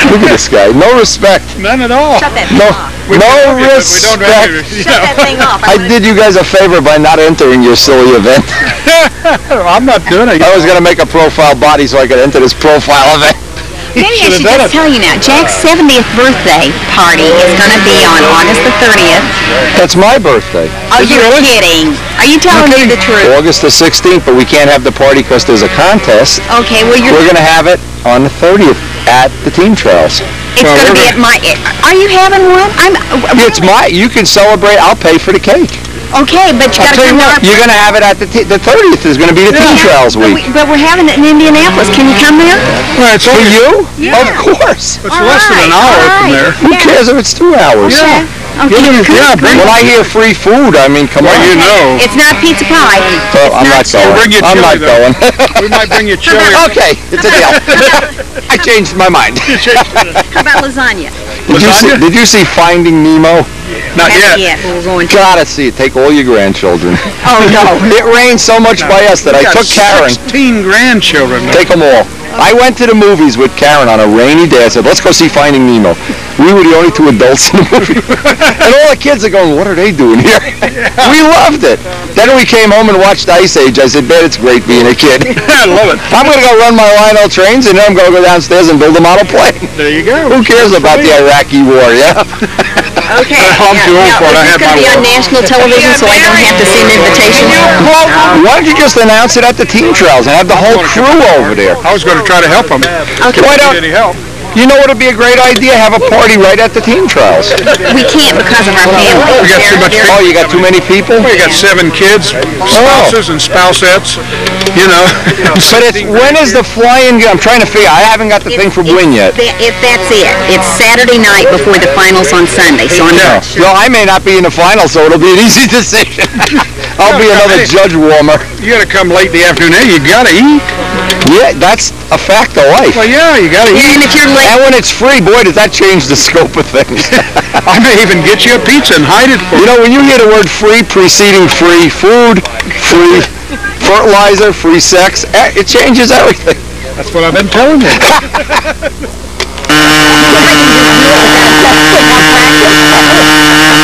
Look at this guy. No respect. None at all. Shut that thing off. No respect. Shut that thing off. I did you guys a favor by not entering your silly event. I'm not doing it. I was going to make a profile body so I could enter this profile event. Maybe I should just tell you now, Jack's 70th birthday party is going to be on August the 30th. That's my birthday. Oh, you're kidding. Are you telling me the truth? August the 16th, but we can't have the party because there's a contest. Okay, well, We're going to have it on the 30th at the team trails. It's going to be at my... Are you having one? It's my... You can celebrate. I'll pay for the cake. Okay, but you got to come to our... You're going to have it at the 30th is going to be the Team Trails week. But we're having it in Indianapolis. Can you come there? Well, it's for you? Yeah. Of course. It's less than an hour from there. Who cares if it's 2 hours? Yeah. Okay. When I hear free food, I mean, come on. You know. It's not pizza pie. Well, I'm not going. I'm not going. We might bring you chili. Okay, it's a deal. I changed my mind. How about lasagna? Did you see Finding Nemo? Not yet. But we're going to. Gotta see it. Take all your grandchildren. Oh, no. It rained so much by us that I took Karen. 16 grandchildren. Take them all. I went to the movies with Karen on a rainy day. I said, let's go see Finding Nemo. We were the only two adults in the movie. And all the kids are going, what are they doing here? We loved it. Then we came home and watched Ice Age. I said, man, it's great being a kid. I love it. I'm going to go run my Lionel trains, and then I'm going to go downstairs and build a model plane. There you go. Who cares about the Iraqi war, yeah? Okay. I'm too old for it. I had my Is this going to be on national television so I don't have to send invitations? Why don't you just announce it at the Team Trails and have the whole crew over there? I was going to try to help them. Okay. Why don't any help? you know what would be a great idea? Have a party right at the Team Trails. We can't because of our family. We got too much. Oh, you got too many people? We got 7 kids, spouses and spousettes. You know. But when is the flying? I'm trying to figure. I haven't got the thing for Win yet. That's it. It's Saturday night before the finals on Sunday, so I'm not sure. Well, I may not be in the final, so it'll be an easy decision. I'll be another judge warmer. You got to come late in the afternoon. Hey, you got to eat. Yeah, that's a fact of life. Well, yeah, you got to eat. And if you're late, And when it's free, boy, does that change the scope of things. I may even get you a pizza and hide it for You know, when you hear the word free preceding free food, free fertilizer, free sex, it changes everything. That's what I've been telling you.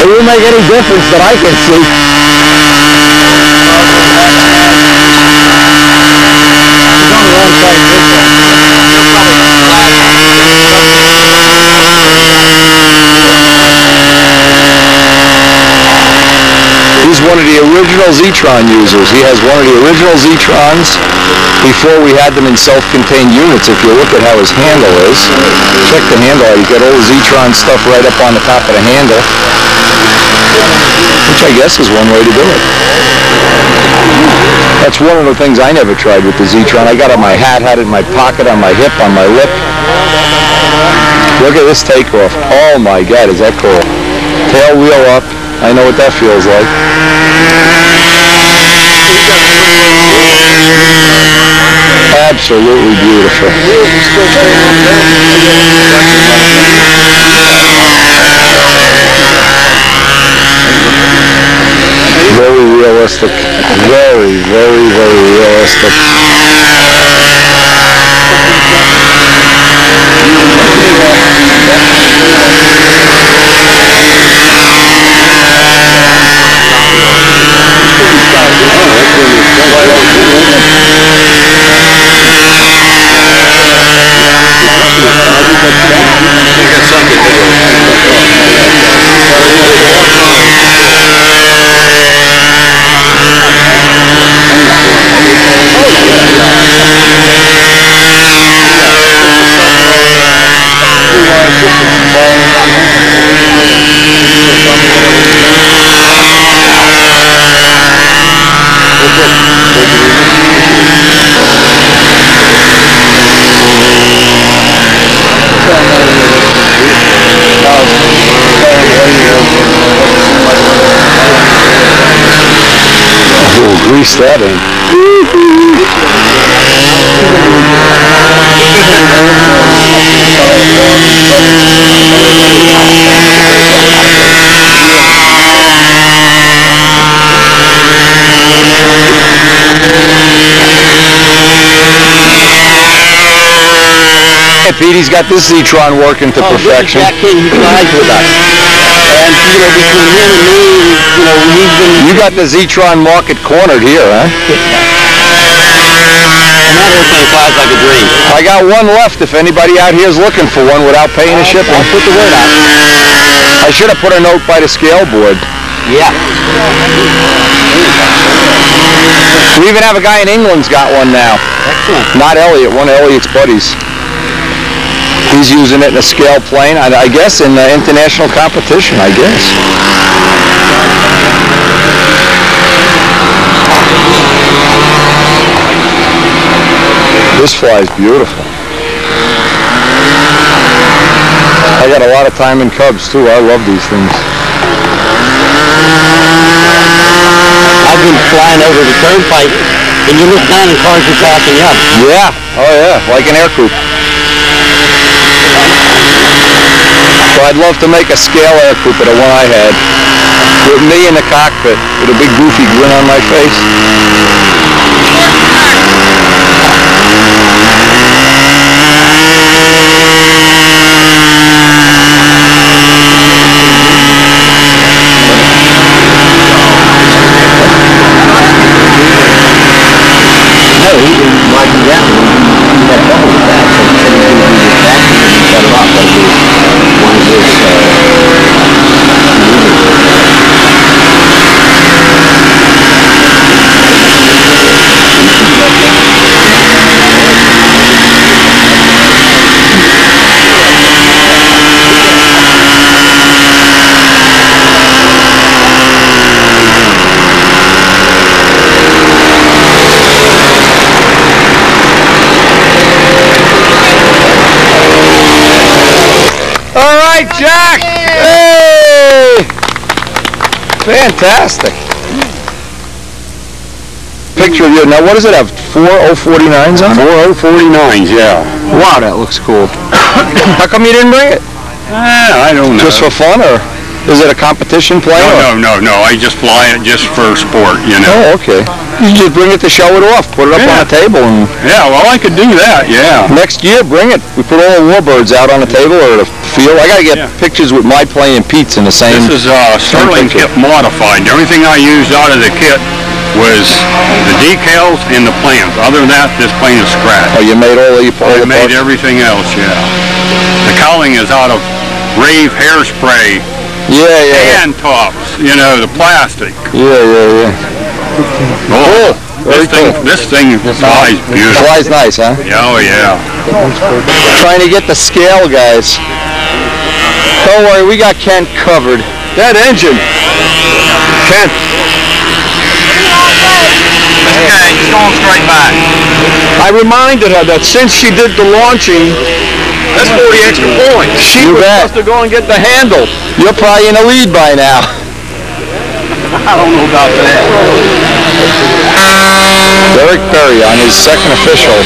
It won't make any difference that I can see. He's one of the original Zetron users. He has one of the original Zetrons before we had them in self-contained units. If you look at how his handle is, check the handle out. He's got all the Zetron stuff right up on the top of the handle, which I guess is one way to do it. That's one of the things I never tried with the Zetron. I got it on my hat, had it in my pocket, on my hip, on my lip. Look at this takeoff. Oh my God, is that cool. Tail wheel up. I know what that feels like. Absolutely beautiful. Very realistic. Very, very, very realistic. Grease that in. Hey, Petey's got this Z-Tron working to perfection. Jack King, he flies with us. And, you know, between him and me, you know, we've been... You got the Z-Tron market cornered here, huh? And that airplane flies like a dream. I got one left if anybody out here is looking for one without paying the shipping. I'll put the word out. I should have put a note by the scale board. Yeah. We even have a guy in England's got one now. Excellent. Not Elliot, one of Elliot's buddies. He's using it in a scale plane, I guess, in international competition, I guess. This flies beautiful. I got a lot of time in Cubs, too. I love these things. I've been flying over the turnpike, and you look down and cars are passing you up. Yeah. Oh, yeah. Like an air coupe. So I'd love to make a scale air coupe of the one I had, with me in the cockpit, with a big goofy grin on my face. No, he didn't like that one. He had trouble with that, so he said he was going to do this back and he shut it off. That was one of his Jack! Hey! Fantastic. Picture of you. Now, what does it have? 4049s on it? 4049s, yeah. Wow, that looks cool. How come you didn't bring it? I don't know. Just for fun, or is it a competition plane? No. I just fly it just for sport, you know. Oh, okay. You just bring it to show it off. Put it up on a table. And yeah, well, I could do that, yeah. Next year, bring it. We put all the warbirds out on the table or the field. I got to get pictures with my plane and Pete's in the same. This is Sterling kit modified. The only thing I used out of the kit was the decals and the plans. Other than that, this plane is scratched. Oh, you made all the parts? I made everything else, yeah. The cowling is out of Rave hairspray. Yeah. And tops, you know, the plastic. Yeah. Oh, this thing flies beautiful. Flies nice, huh? Oh, yeah. Trying to get the scale, guys. Don't worry, we got Kent covered. That engine. Kent. Okay, he's going straight back. I reminded her that since she did the launching, that's 40 extra points. She was supposed to go and get the handle. You're probably in the lead by now. I don't know about that. Derek Berry on his second official.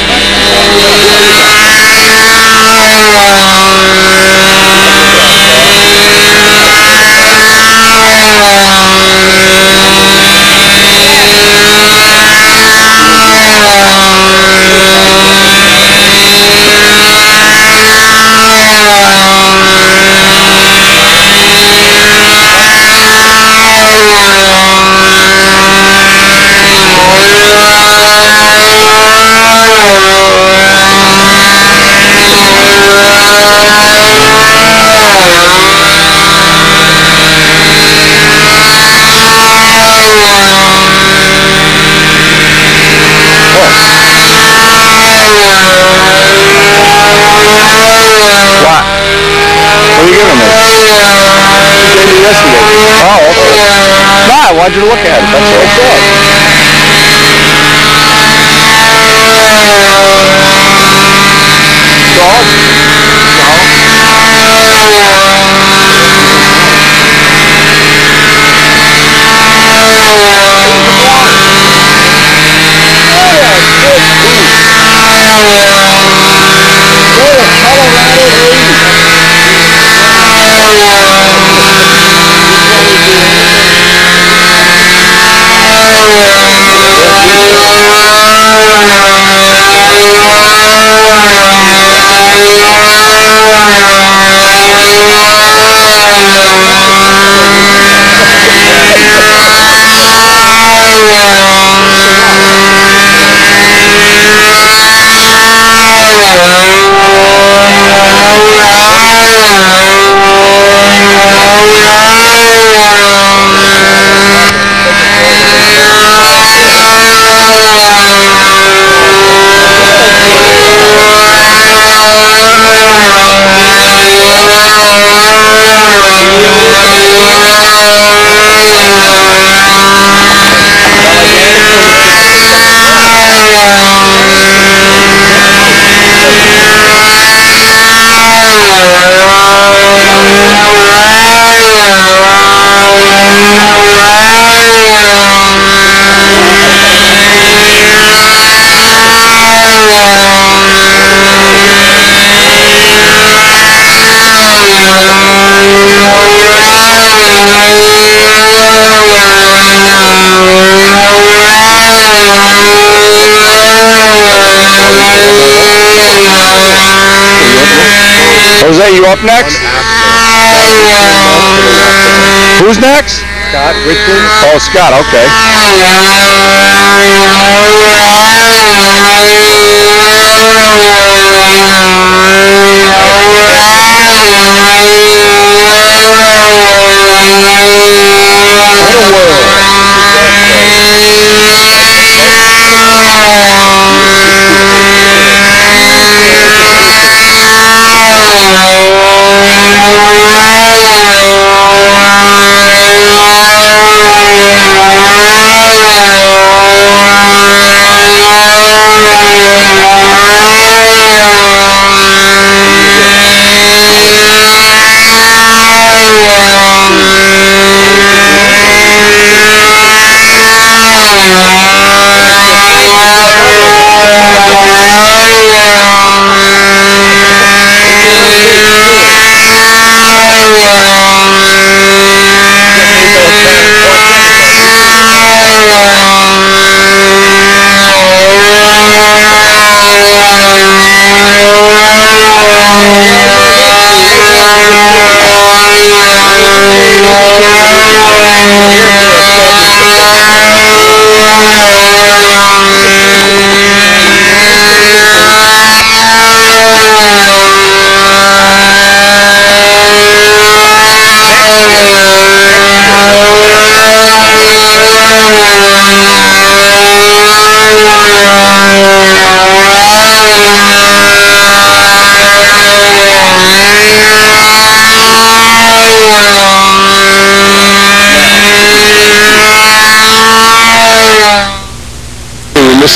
I wanted you to look at it. That's what I thought. up next? Who's next? Scott Richard. Oh, Scott, okay.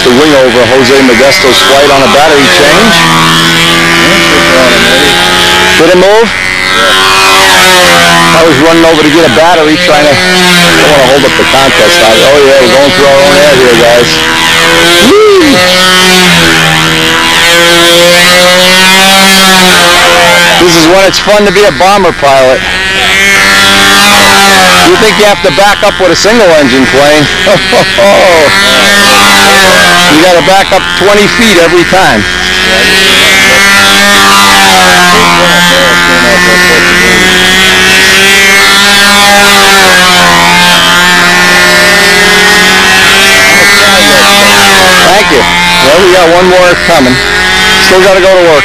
The wing over Jose Modesto's flight on a battery change. Did it move? I was running over to get a battery trying to, I don't want to hold up the contest. Oh yeah, we're going through our own air here, guys. Woo! This is when it's fun to be a bomber pilot. You think you have to back up with a single engine plane. You got to back up 20 feet every time. Thank you. Well, we got one more coming. Still got to go to work.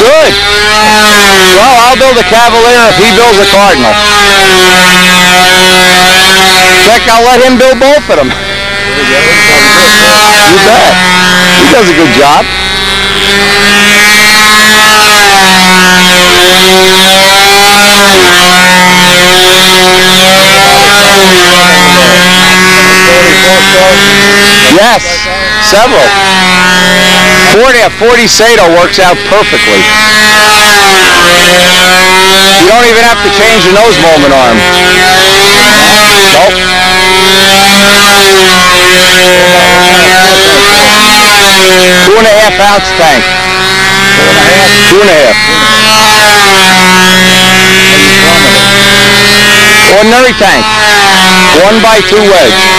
Good. Well, I'll build a Cavalier if he builds a Cardinal. Heck, I'll let him build both of them. You bet. He does a good job. Yes, several. 40 Sato works out perfectly. You don't even have to change the nose moment arm. Nope. 2.5 ounce tank. 2.5. Ordinary tank. 1x2 wedge.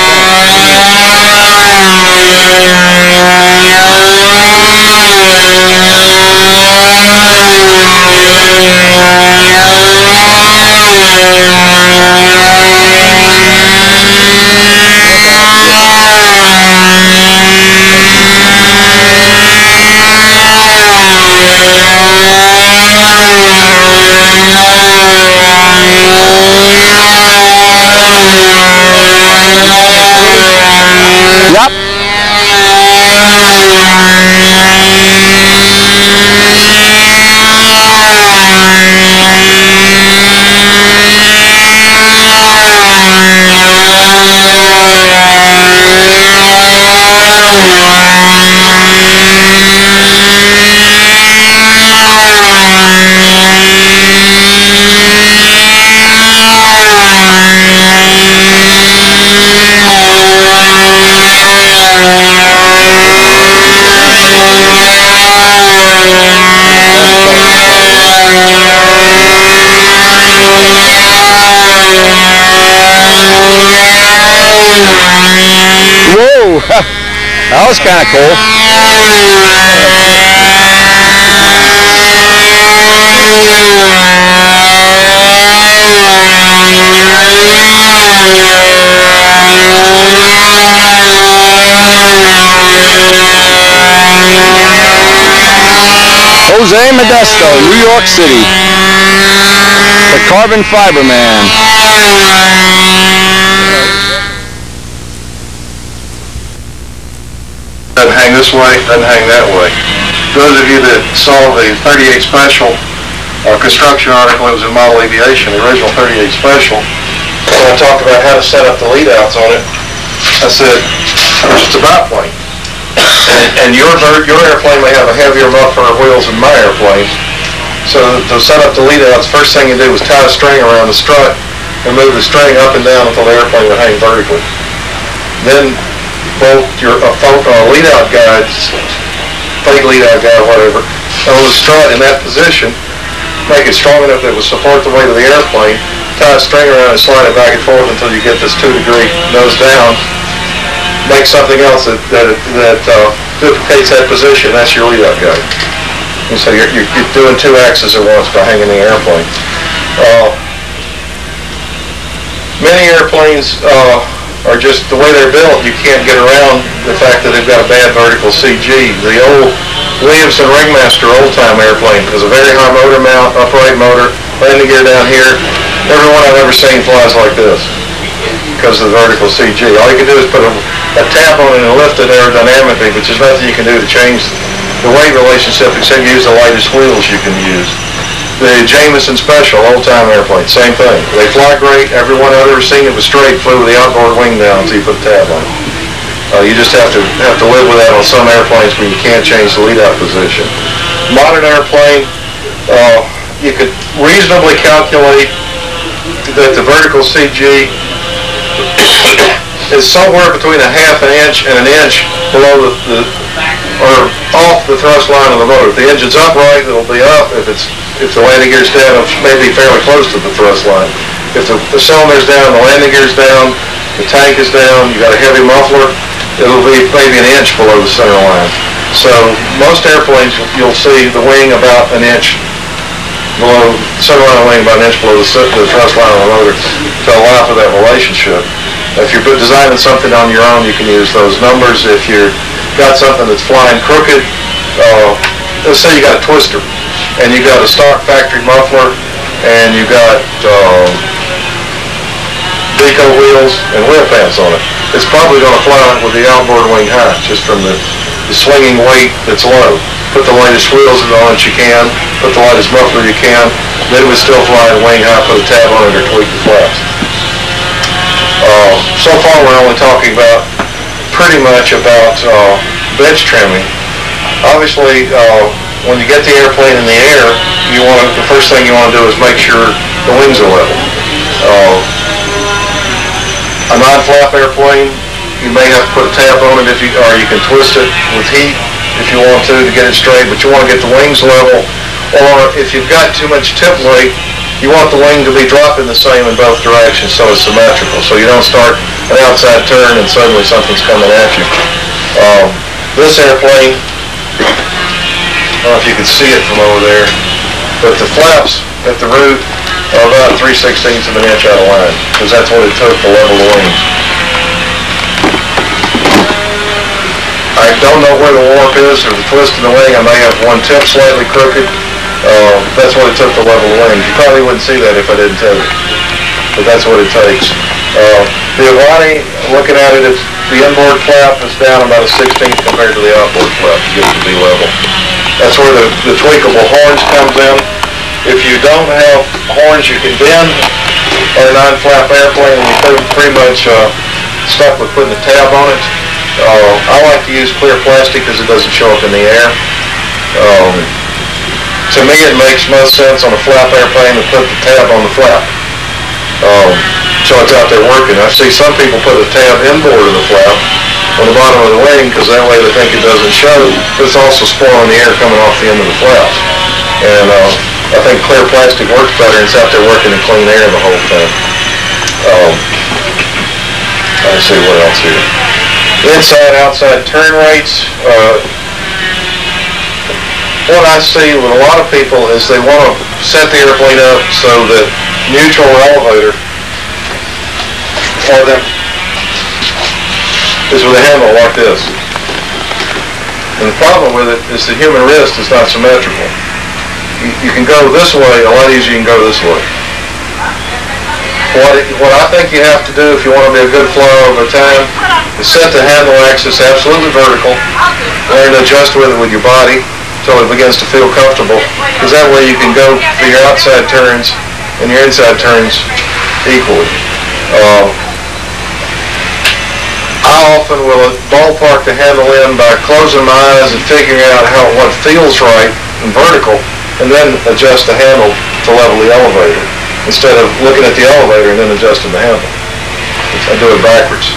Yep. That was kind of cool. Jose Modesto, New York City, the carbon fiber man. Doesn't hang this way, doesn't hang that way. Those of you that saw the 38 Special construction article, it was in Model Aviation, the original 38 Special, when I talked about how to set up the lead outs on it, I said, it's a biplane. And your airplane may have a heavier muffler or wheels than my airplane. So to set up the lead outs, first thing you do was tie a string around the strut and move the string up and down until the airplane would hang vertically. Then bolt your lead out guides, fake lead out guide, whatever, on the strut in that position, make it strong enough that it would support the weight of the airplane, tie a string around and slide it back and forth until you get this 2-degree nose down. Make something else that duplicates that position. That's your lead out guide. And so you're doing 2 axes at once by hanging the airplane. Many airplanes are just the way they're built. You can't get around the fact that they've got a bad vertical CG. The old Williamson Ringmaster old-time airplane has a very high motor mount, upright motor, landing gear down here. Every one I've ever seen flies like this because of the vertical CG. All you can do is put a tab on it and lift it aerodynamically, but there's nothing you can do to change the weight relationship except use the lightest wheels you can use. The Jameson Special, old-time airplane, same thing. They fly great. Everyone I've ever seen that was straight flew with the outboard wing down until you put a tab on it. You just have to live with that on some airplanes when you can't change the lead-out position. Modern airplane, you could reasonably calculate that the vertical CG is somewhere between a ½ an inch and an inch below or off the thrust line of the motor. If the engine's upright, it'll be up. If the landing gear's down, it may be fairly close to the thrust line. If the cylinder's down, the landing gear's down, the tank is down, you got a heavy muffler, it'll be maybe an inch below the center line. So most airplanes, you'll see the wing about an inch below, center line of the wing about an inch below the thrust line of the motor to allow for that relationship. If you're designing something on your own, you can use those numbers. If you've got something that's flying crooked, let's say you got a twister, and you got a stock factory muffler, and you got deco wheels and wheel pants on it. It's probably going to fly with the outboard wing high, just from the swinging weight that's low. Put the lightest wheels on it you can, put the lightest muffler you can, then it would still fly at wing high, put a tab on it or tweak the flaps. So far we're only talking about pretty much about bench trimming. Obviously, when you get the airplane in the air, the first thing you want to do is make sure the wings are level. A non-flap airplane, you may have to put a tab on it or you can twist it with heat if you want to get it straight, but you want to get the wings level. Or if you've got too much tip weight, you want the wing to be dropping the same in both directions so it's symmetrical, so you don't start an outside turn and suddenly something's coming at you. This airplane, I don't know if you can see it from over there, but the flaps at the root are about 3/16 of an inch out of line, because that's what it took to level the wings. I don't know where the warp is or the twist in the wing. I may have one tip slightly crooked. That's what it took to level the wings. You probably wouldn't see that if I didn't tell you, but that's what it takes. The Avani, looking at it, the inboard flap is down about a 16th compared to the outboard flap to get it to be level. That's where the tweakable horns comes in. If you don't have horns you can bend on a non-flap airplane, and you're pretty much stuck with putting a tab on it. I like to use clear plastic because it doesn't show up in the air. To me, it makes most sense on a flap airplane to put the tab on the flap, so it's out there working. I see some people put a tab inboard of the flap on the bottom of the wing because that way they think it doesn't show, but it's also spoiling the air coming off the end of the flaps. And I think clear plastic works better, and it's out there working in clean air the whole time. Let's see what else here. inside-outside turn rates. What I see with a lot of people is they want to set the airplane up so that neutral or elevator for them is with a handle like this. And the problem with it is the human wrist is not symmetrical. You can go this way a lot easier than you can go this way. What I think you have to do if you want to be a good flyer over time is set the handle axis absolutely vertical, learn to adjust with it with your body until it begins to feel comfortable, because that way you can go for your outside turns and your inside turns equally. I often will ballpark the handle in by closing my eyes and figuring out what feels right and vertical, and then adjust the handle to level the elevator, instead of looking at the elevator and then adjusting the handle. I do it backwards.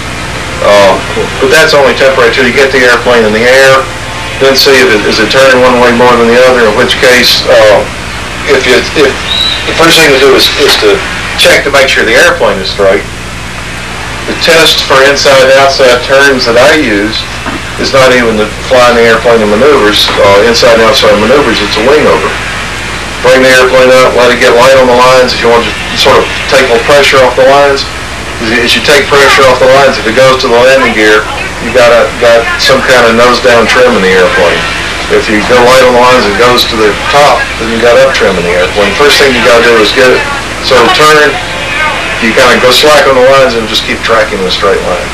But that's only temporary until you get the airplane in the air, then see if is it turning one way more than the other, in which case, if the first thing to do is to check to make sure the airplane is straight. The test for inside-outside turns that I use is not even the flying the airplane in maneuvers, inside and outside maneuvers, it's a wing over. Bring the airplane up, let it get light on the lines. If you want to sort of take a little pressure off the lines, as you take pressure off the lines, if it goes to the landing gear, you got some kind of nose-down trim in the airplane. If you go light on the lines and it goes to the top, then you got up trim in the airplane. First thing you got to do is get it so turn. You kind of go slack on the lines and just keep tracking in a straight line.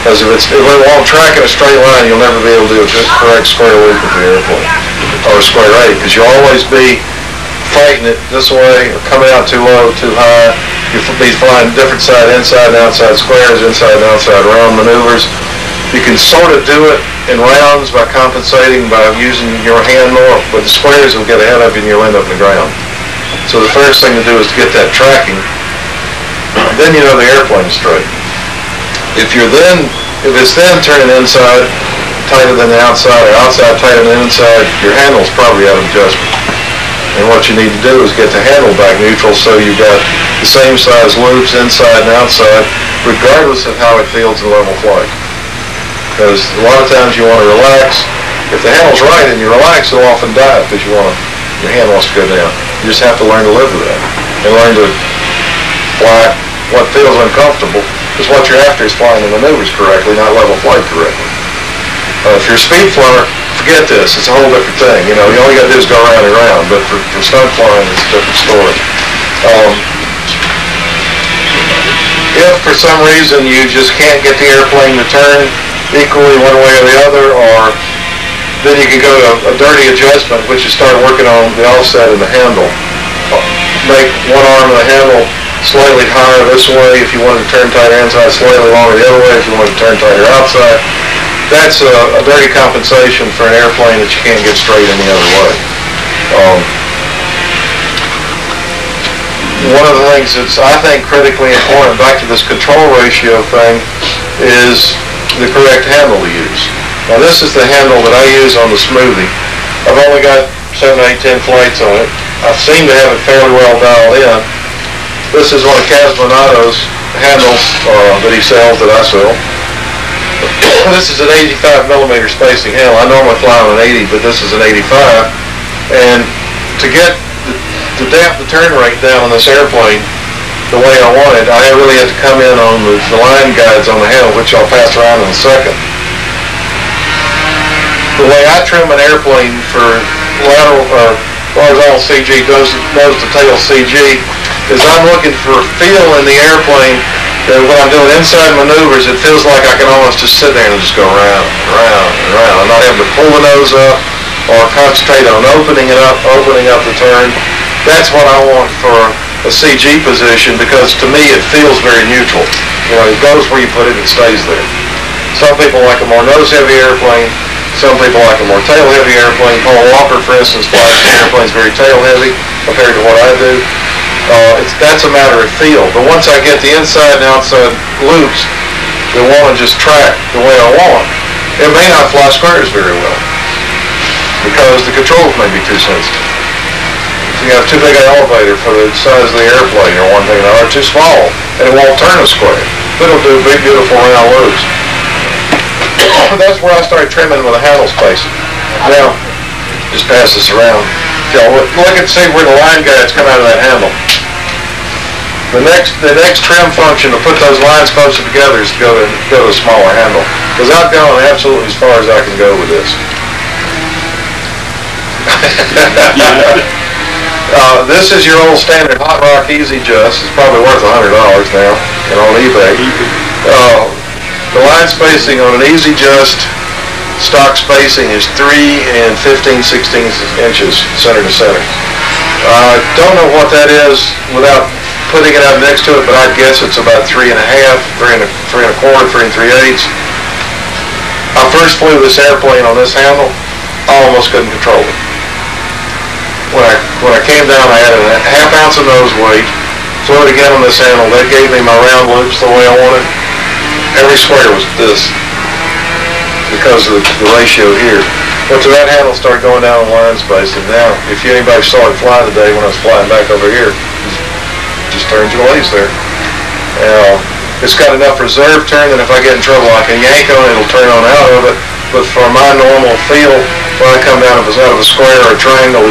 Because if it won't track in a straight line, you'll never be able to do a correct square loop with the airplane, or square eight, because you'll always be fighting it this way, or coming out too low, too high. You'll be flying different side, inside and outside squares, inside and outside round maneuvers. You can sort of do it in rounds by compensating by using your hand more, but the squares will get ahead of you and you'll end up in the ground. So the first thing to do is to get that tracking. Then you know the airplane's straight. If it's then turning inside tighter than the outside, or outside tighter than the inside, your handle's probably out of adjustment. And what you need to do is get the handle back neutral so you've got the same size loops inside and outside, regardless of how it feels in level flight. Because a lot of times you want to relax. If the handle's right and you relax, it'll often die because your hand wants to go down. You just have to learn to live with that and learn to fly what feels uncomfortable, because what you're after is flying the maneuvers correctly, not level flight correctly. If you're a speed flyer, forget this. It's a whole different thing. You all you got to do is go around and around. But for stunt flying, it's a different story. If for some reason you just can't get the airplane to turn equally one way or the other, or then you can go to a dirty adjustment, which is start working on the offset of the handle. Make one arm of the handle slightly higher this way if you want to turn tighter inside, slightly longer the other way if you want to turn tighter outside. That's a dirty compensation for an airplane that you can't get straight any other way. One of the things that's, I think, critically important, back to this control ratio thing, is the correct handle to use. Now this is the handle that I use on the Smoothie. I've only got 7, 8, 10 flights on it. I seem to have it fairly well dialed in. This is one of Casmanato's handles that he sells, that I sell. This is an 85 millimeter spacing handle. I normally fly on an 80, but this is an 85. And to get the depth of turn rate down on this airplane the way I want it, I really had to come in on the line guides on the handle, which I'll pass around in a second. The way I trim an airplane for lateral or horizontal CG, nose to tail CG, is I'm looking for feel in the airplane. And when I'm doing inside maneuvers, it feels like I can almost just sit there and just go round and round and round. I'm not having to pull the nose up or concentrate on opening up the turn. That's what I want for a CG position, because to me it feels very neutral. It goes where you put it, it stays there. Some people like a more nose-heavy airplane. Some people like a more tail-heavy airplane. Paul Walker, for instance, flies airplanes very tail-heavy compared to what I do. That's a matter of feel. But once I get the inside and outside loops that want to just track the way I want, it may not fly squares very well because the controls may be too sensitive. You have too big an elevator for the size of the airplane or one thing, or too small, and it won't turn a square. But it'll do big, beautiful round loops. that's where I started trimming with a handle spacing. Now, just pass this around. Look and see where the line guides come out of that handle. The next trim function to put those lines closer together is to go to a smaller handle. Because I've gone absolutely as far as I can go with this. This is your old standard Hot Rock Easy Just. It's probably worth $100 now, and on eBay. The line spacing on an Easy Just stock spacing is 3 15/16 inches center to center. I don't know what that is without putting it up next to it, but I'd guess it's about 3 1/2, 3 1/4, 3 3/8. I first flew this airplane on this handle. I almost couldn't control it. When I came down, I had a ½ ounce of nose weight. Flew it again on this handle. That gave me my round loops the way I wanted. Every square was this because of the ratio here. But to that handle started going down the line spacing. Now, if anybody saw it fly today when I was flying back over here, just turns your lace there. It's got enough reserve turn that if I get in trouble, I can yank on it, it'll turn on out of it. But for my normal feel, when I come down out of a square or a triangle,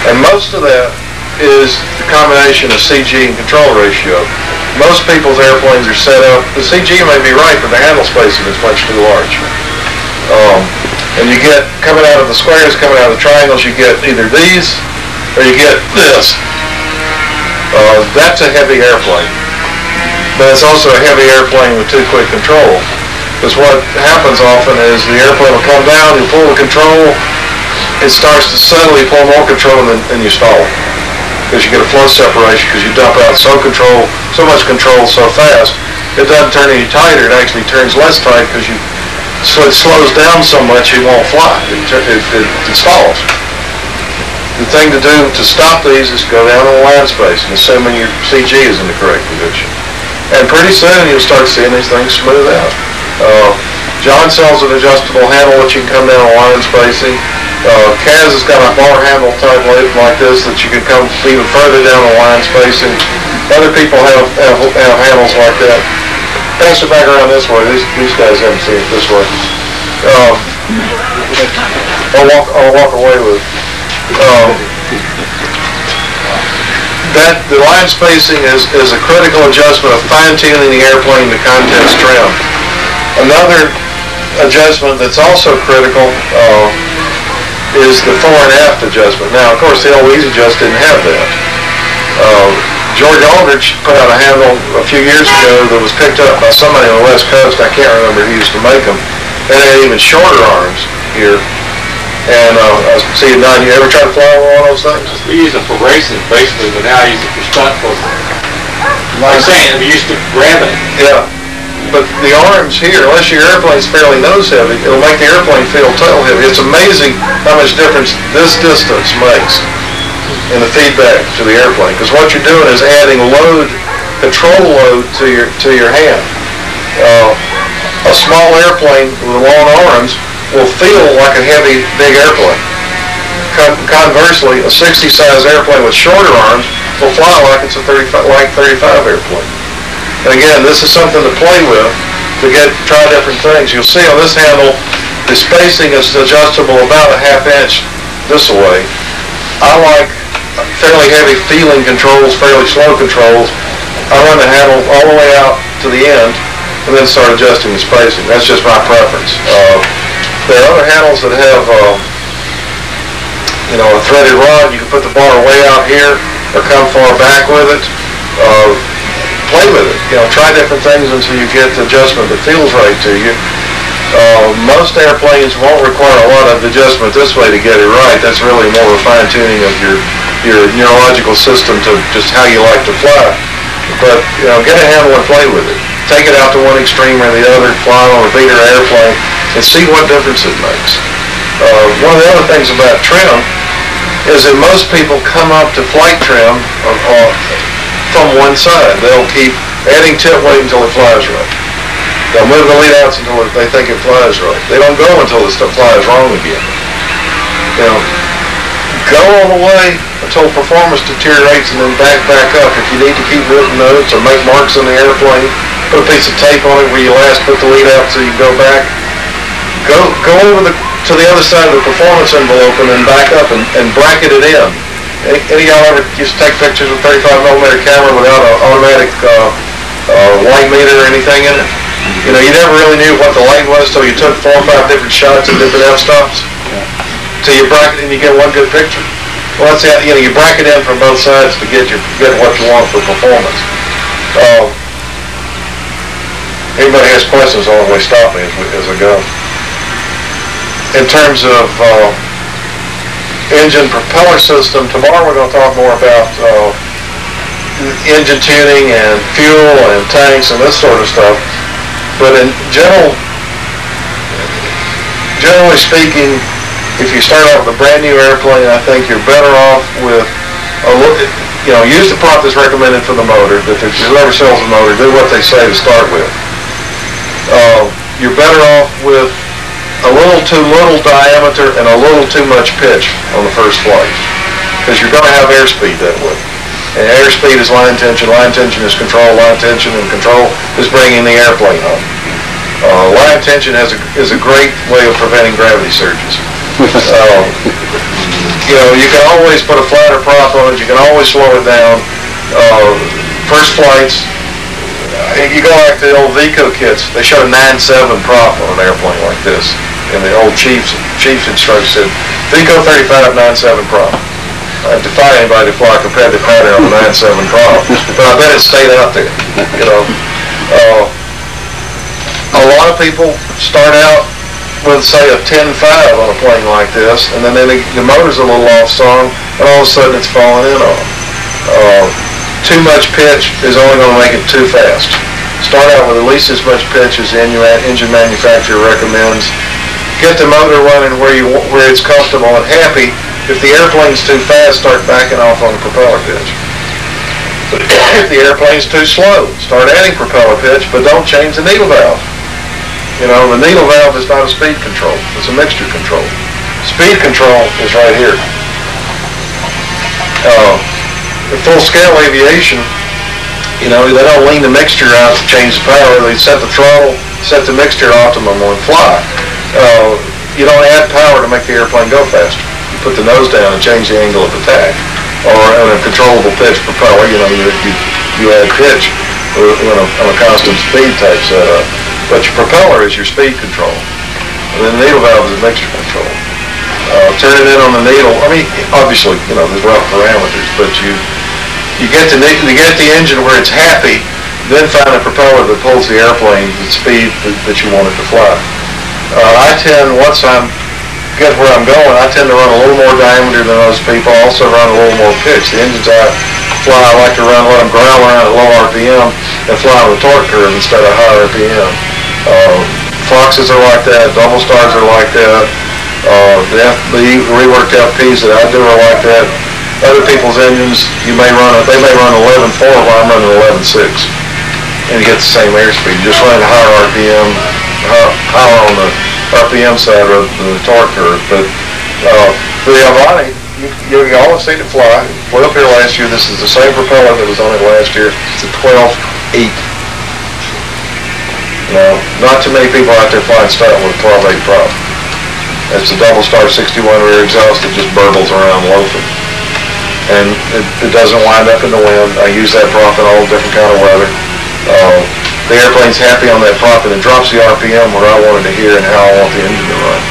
and most of that is the combination of CG and control ratio. Most people's airplanes are set up, the CG may be right, but the handle spacing is much too large. And you get, coming out of the squares, coming out of the triangles, you get either these, or you get this. That's a heavy airplane. But it's also a heavy airplane with too quick control. Because what happens often is the airplane will come down, you pull the control, it starts to suddenly pull more control and you stall it. Because you get a flow separation, because you dump out so much control so fast, it doesn't turn any tighter, it actually turns less tight because so it slows down so much it won't fly. It stalls. The thing to do to stop these is go down on the line spacing, assuming your CG is in the correct position. And pretty soon you'll start seeing these things smooth out. John sells an adjustable handle which you can come down on line spacing. Kaz has got a bar handle type like this that you can come even further down the line spacing. Other people have handles like that. Pass it back around this way. These guys haven't seen it this way. I'll walk away with it. The line spacing is a critical adjustment of fine-tuning the airplane to context trim. Another adjustment that's also critical is the fore and aft adjustment. Now, of course, the old Easy Just didn't have that. George Aldrich put out a handle a few years ago that was picked up by somebody on the West Coast. I can't remember who used to make them. And they had even shorter arms here. And I was seeing none. You ever try to fly one of those things? We use it for racing, basically, but now I use it for stunt for. Like I'm saying, we used to grabbing it. Yeah. But the arms here, unless your airplane's fairly nose heavy, it'll make the airplane feel tail heavy. It's amazing how much difference this distance makes in the feedback to the airplane. Because what you're doing is adding control load to your hand. A small airplane with long arms will feel like a heavy, big airplane. Conversely, a 60 size airplane with shorter arms will fly like it's a 35 airplane. And again, this is something to play with to try different things. You'll see on this handle, the spacing is adjustable about a ½ inch this way. I like fairly heavy feeling controls, fairly slow controls. I run the handle all the way out to the end and then start adjusting the spacing. That's just my preference. There are other handles that have a threaded rod. You can put the bar way out here or come far back with it. Play with it. Try different things until you get the adjustment that feels right to you. Most airplanes won't require a lot of adjustment this way to get it right. That's really more of a fine-tuning of your neurological system to just how you like to fly. But get a handle and play with it. Take it out to one extreme or the other, fly on a beater airplane, and see what difference it makes. One of the other things about trim is that most people come up to flight trim from one side. They'll keep adding tip weight until it flies right. They'll move the lead outs until they think it flies right. They don't go until the stuff flies wrong again. Go all the way until performance deteriorates and then back up. If you need to keep written notes or make marks in the airplane, put a piece of tape on it where you last put the lead out so you can go back. Go over to the other side of the performance envelope and then back up and bracket it in. Any of y'all ever used to take pictures with 35mm camera without an automatic light meter or anything in it? You know, you never really knew what the light was till you took 4 or 5 different shots at different f-stops. Till you bracket and you get one good picture. Well, that's it. You know, you bracket in from both sides to get what you want for performance. Anybody has questions, always stop me as I go. In terms of engine propeller system, tomorrow we're going to talk more about engine tuning and fuel and tanks and this sort of stuff. But in generally speaking, if you start out with a brand new airplane, I think you're better off with use the prop that's recommended for the motor. If whoever sells the motor, do what they say to start with. You're better off with a little too little diameter and a little too much pitch on the first flight, because you're going to have airspeed that way. And airspeed is line tension is control, line tension and control is bringing the airplane home. Line tension is a great way of preventing gravity surges. You can always put a flatter prop on it, you can always slow it down. First flights, you go back to the old VICO kits, they showed a 9.7 prop on an airplane like this. And the old Chief's instructor said, VICO 35, 9.7 prop. I defy anybody to fly a competitive pattern on a 9.7 prop, but I bet it stayed out there. A lot of people start out with, say, a 10.5 on a plane like this, and then the motor's a little off song, and all of a sudden it's falling in on them. Too much pitch is only going to make it too fast. Start out with at least as much pitch as the engine manufacturer recommends. Get the motor running where it's comfortable and happy. If the airplane's too fast, start backing off on the propeller pitch. If the airplane's too slow, start adding propeller pitch, but don't change the needle valve. The needle valve is not a speed control, it's a mixture control. Speed control is right here. In full-scale aviation, they don't lean the mixture out to change the power. They set the throttle, set the mixture to optimum and fly. You don't add power to make the airplane go faster. You put the nose down and change the angle of attack. Or on a controllable pitch propeller, you add pitch on a constant speed type setup. But your propeller is your speed control. And then the needle valve is a mixture control. Turn it in on the needle. I mean, obviously, there's rough parameters, but you get the engine where it's happy, then find a propeller that pulls the airplane at the speed that you want it to fly. Once I get where I'm going, I tend to run a little more diameter than those people. I also run a little more pitch. The engines I fly, I like to let them growl around at low RPM and fly on the torque curve instead of high RPM. Foxes are like that. Double stars are like that. The reworked FPs that I do are like that. Other people's engines, they may run 11.4 while I'm running 11.6, and you get the same airspeed. You just run a higher RPM, higher on the RPM side of the torque curve. But for the Avani, you always see it fly. Flew up here last year. This is the same propeller that was on it last year. It's a 12.8. Not too many people out there flying style with a 12.8 prop. It's a double star 61 rear exhaust that just burbles around loafing. And it doesn't wind up in the wind. I use that prop in all different kind of weather. The airplane's happy on that prop, and it drops the RPM where I want it to hear and how I want the engine to run.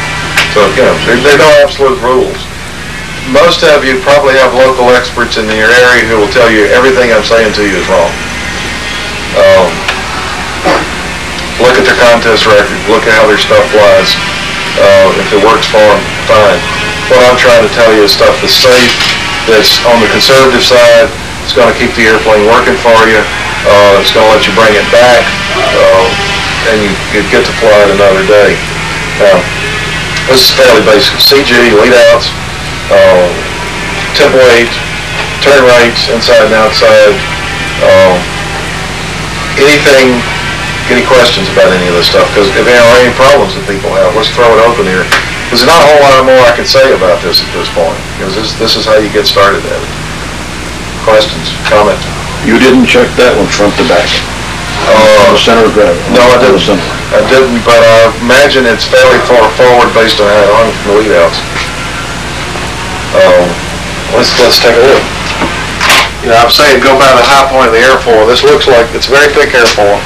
So, there are no absolute rules. Most of you probably have local experts in your area who will tell you everything I'm saying to you is wrong. Look at their contest record. Look at how their stuff flies. If it works for them, fine. What I'm trying to tell you is stuff that's safe, that's on the conservative side. It's going to keep the airplane working for you. It's going to let you bring it back, and you get to fly it another day. Now, this is fairly basic. CG, lead outs, tip weight, turn rates, inside and outside. Any questions about any of this stuff? Because if there are any problems that people have, let's throw it open here. There's not a whole lot more I can say about this at this point, because this is how you get started at it. Questions? Comment? You didn't check that one front to back. The center of gravity. No, I didn't. I didn't, but I imagine it's fairly far forward based on how it hung from the lead outs. Let's take a look. You know, I'm saying go by the high point of the airfoil. This looks like it's very thick airfoil.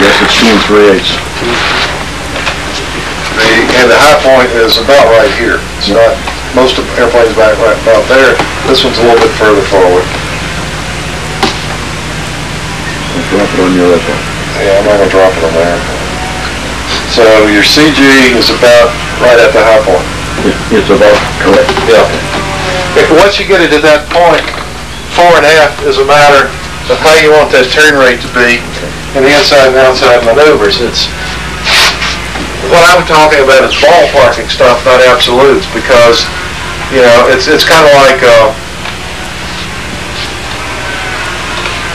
Yes, it's 2 3/8. And the high point is about right here. It's not, most of airplanes back right about there. This one's a little bit further forward. Drop it on your airplane. Yeah, I'm not going to drop it on the airplane. So your CG is about right at the high point. It's about correct. Yeah. Once you get it to that point, fore and aft is a matter of how you want that turn rate to be in the inside and outside maneuvers. It's what I'm talking about is ballparking stuff, not absolutes, because you know it's kind of like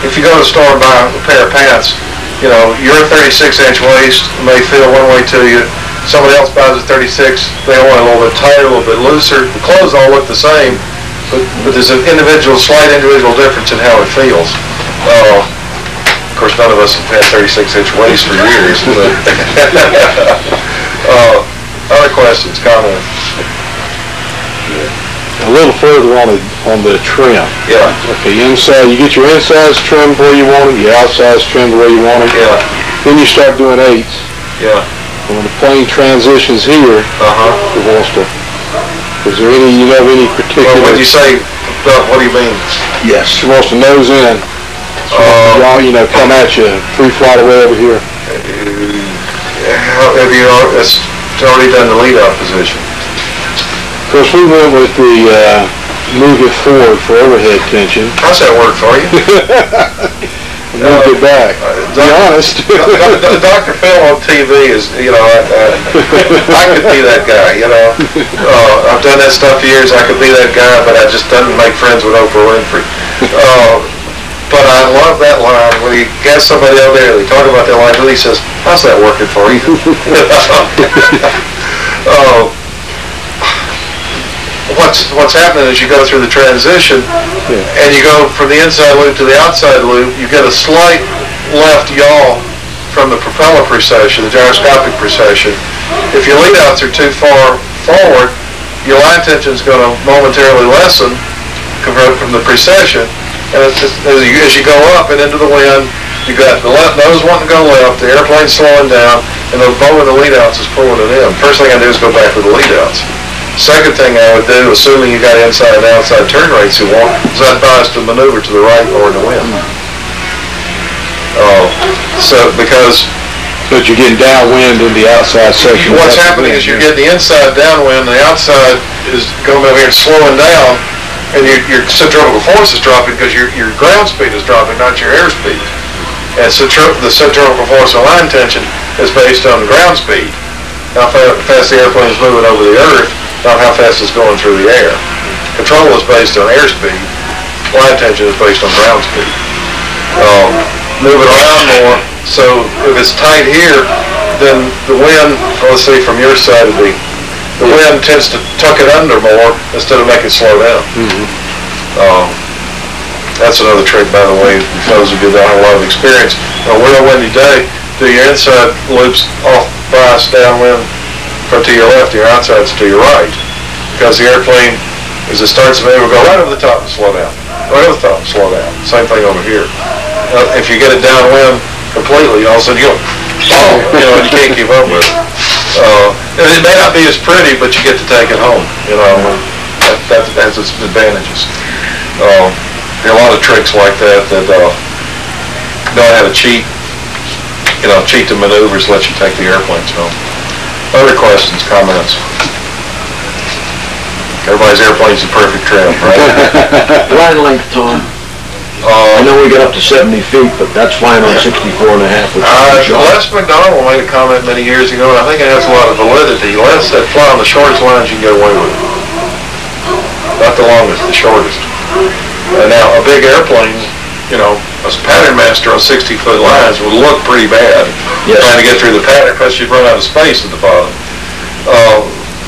if you go to the store and buy a pair of pants, you know your 36-inch waist may feel one way to you. Somebody else buys a 36, they want it a little bit tighter, a little bit looser. The clothes all look the same, but there's an slight individual difference in how it feels. Of course, none of us have had 36-inch waists for years. But other questions, comments? A little further on the trim. Yeah. Okay, inside, you get your insides trimmed where you want it, your outsides trimmed where you want it. Yeah. Then you start doing 8s. Yeah. When the plane transitions here, it wants to. Is there any particular? Well, when you say, what do you mean? Yes. It wants to nose in. Come at you, free flight away over here. Have you already done the lead out position? Of course, we went with the move it forward for overhead tension. How's that work for you? Moved it back. To be honest. Dr. Phil on TV is, I could be that guy, I've done that stuff for years. I could be that guy, but I just didn't make friends with Oprah Winfrey. But I love that line when he gets somebody out there, they talk about that line, and he says, how's that working for you? What's happening is you go through the transition and you go from the inside loop to the outside loop, you get a slight left yaw from the propeller precession, the gyroscopic precession. If your lead outs are too far forward, your line tension is going to momentarily lessen compared from the precession. And as you go up and into the wind, you got the left nose wanting to go left, the airplane's slowing down, and the bow of the lead outs is pulling it in. First thing I do is go back to the lead outs. Second thing I would do, assuming you got inside and outside turn rates you want, is I'd advise to maneuver to the right or in the wind. But you're getting downwind in the outside section. What's happening is you're getting the inside downwind, the outside is going over here and slowing down, and your centrifugal force is dropping because your ground speed is dropping, not your airspeed. And the centrifugal force and line tension is based on ground speed. How fast the airplane is moving over the earth, not how fast it's going through the air. Control is based on airspeed. Line tension is based on ground speed. Move it around more. So if it's tight here, then the wind, let's see from your side of the wind tends to tuck it under more instead of make it slow down. That's another trick, by the way, for those of you that have a lot of experience. On a real windy day, do your inside loops off bias downwind to your left, your outsides to your right. Because the airplane, as it starts to move, will go right over the top and slow down. Right over the top and slow down. Same thing over here. If you get it downwind completely, all of a sudden you go, and you can't keep up with it. It may not be as pretty, but you get to take it home. That has its advantages. There are a lot of tricks like that know how to cheat. Cheat the maneuvers, let you take the airplanes home. Other questions, comments? Everybody's airplane's a perfect trim, right? Line length, Tom. I know we got up to 70 feet, but that's fine on 64 and a half. Les McDonald made a comment many years ago, and I think it has a lot of validity. Les said fly on the shortest lines you can get away with. Not the longest, the shortest. And now, a big airplane, a pattern master on 60-foot lines would look pretty bad. Yes. Trying to get through the pattern because you'd run out of space at the bottom.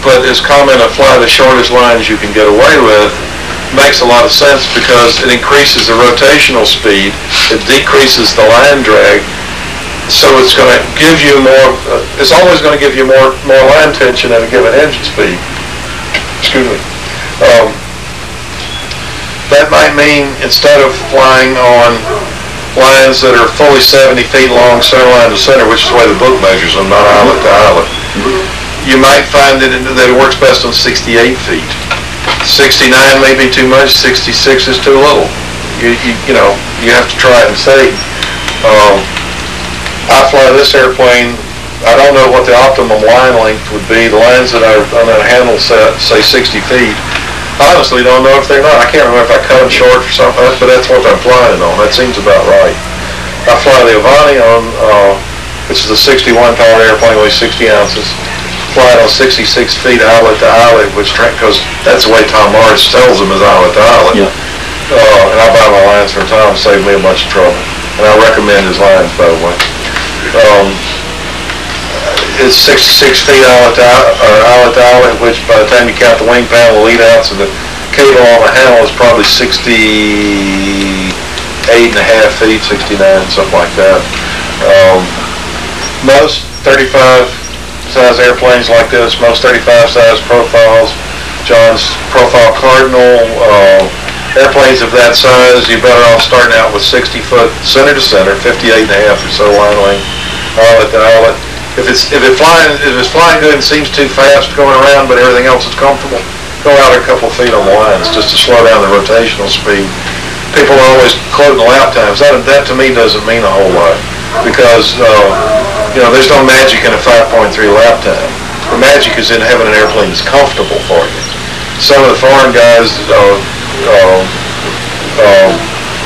But his comment of fly the shortest lines you can get away with makes a lot of sense because it increases the rotational speed, it decreases the line drag, so it's going to give you more, it's always going to give you more line tension at a given engine speed. Excuse me. That might mean instead of flying on lines that are fully 70 feet long, center line to center, which is the way the book measures them, not eyelet to eyelet, you might find that it works best on 68 feet. 69 may be too much, 66 is too little. You know, you have to try it and see. I fly this airplane, I don't know what the optimum line length would be. The lines that are on that handle set say 60 feet. I honestly don't know if they're not. I can't remember if I cut them short or something, but that's what I'm flying on. That seems about right. I fly the Avani on, which is a 61 power airplane, weighs 60 ounces. Fly it on 66 feet eyelet to eyelet, which, because that's the way Tom Morris tells them is eyelet to eyelet. Yeah. And I buy my lines from Tom, saved me a bunch of trouble. And I recommend his lines, by the way. It's 66 feet eyelet to eyelet, which by the time you count the wing panel, the lead outs, and the cable on the handle is probably 68.5 feet, 69, something like that. Most 35 size airplanes like this, most 35 size profiles, John's Profile Cardinal, airplanes of that size, you're better off starting out with 60 foot center to center, 58.5 or so line length, eyelet to eyelet. If it's flying good and seems too fast going around, but everything else is comfortable, go out a couple feet on the lines just to slow down the rotational speed. People are always quoting lap times. That to me doesn't mean a whole lot because you know, there's no magic in a 5.3 lap time. The magic is in having an airplane that's comfortable for you. Some of the foreign guys,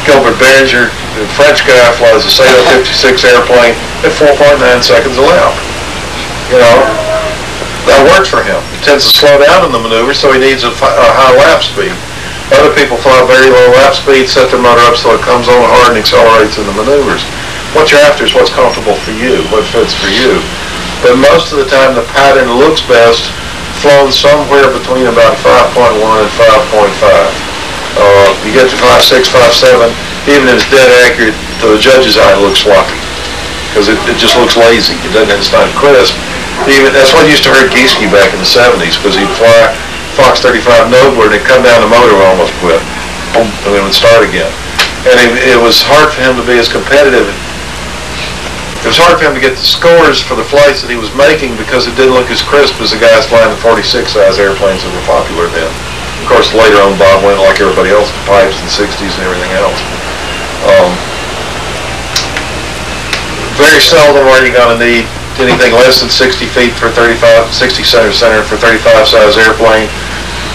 Gilbert Berger, the French guy, flies a Sato 56 airplane at 4.9 seconds a lap. You know, that works for him. It tends to slow down in the maneuver, so he needs a high lap speed. Other people fly very low lap speed, set their motor up so it comes on hard and accelerates in the maneuvers. What you're after is what's comfortable for you, what fits for you. But most of the time the pattern looks best flown somewhere between about 5.1 and 5.5. You get to 5.6, 5.7, even if it's dead accurate, to the judge's eye it looks sloppy. Because it just looks lazy. It's not crisp. That's what used to hurt Gieske back in the 70s, because he'd fly Fox 35 Nobler and it'd come down the motor and almost quit. And then it would start again. And it was hard for him to be as competitive. It was hard for him to get the scores for the flights that he was making because it didn't look as crisp as the guys flying the 46 size airplanes that were popular then. Of course, later on, Bob went like everybody else to pipes in the 60s and everything else. Very seldom are you going to need anything less than 60 feet for 35, 60 center for 35 size airplane.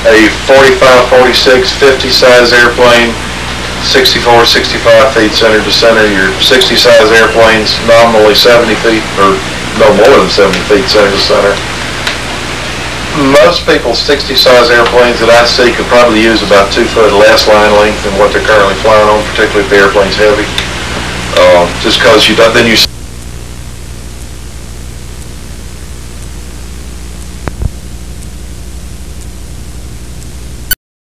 A 45, 46, 50 size airplane, 64, 65 feet center to center. Your 60 size airplanes, nominally 70 feet, or no more than 70 feet center to center. Most people's 60 size airplanes that I see could probably use about 2 foot less line length than what they're currently flying on, particularly if the airplane's heavy. Just because then you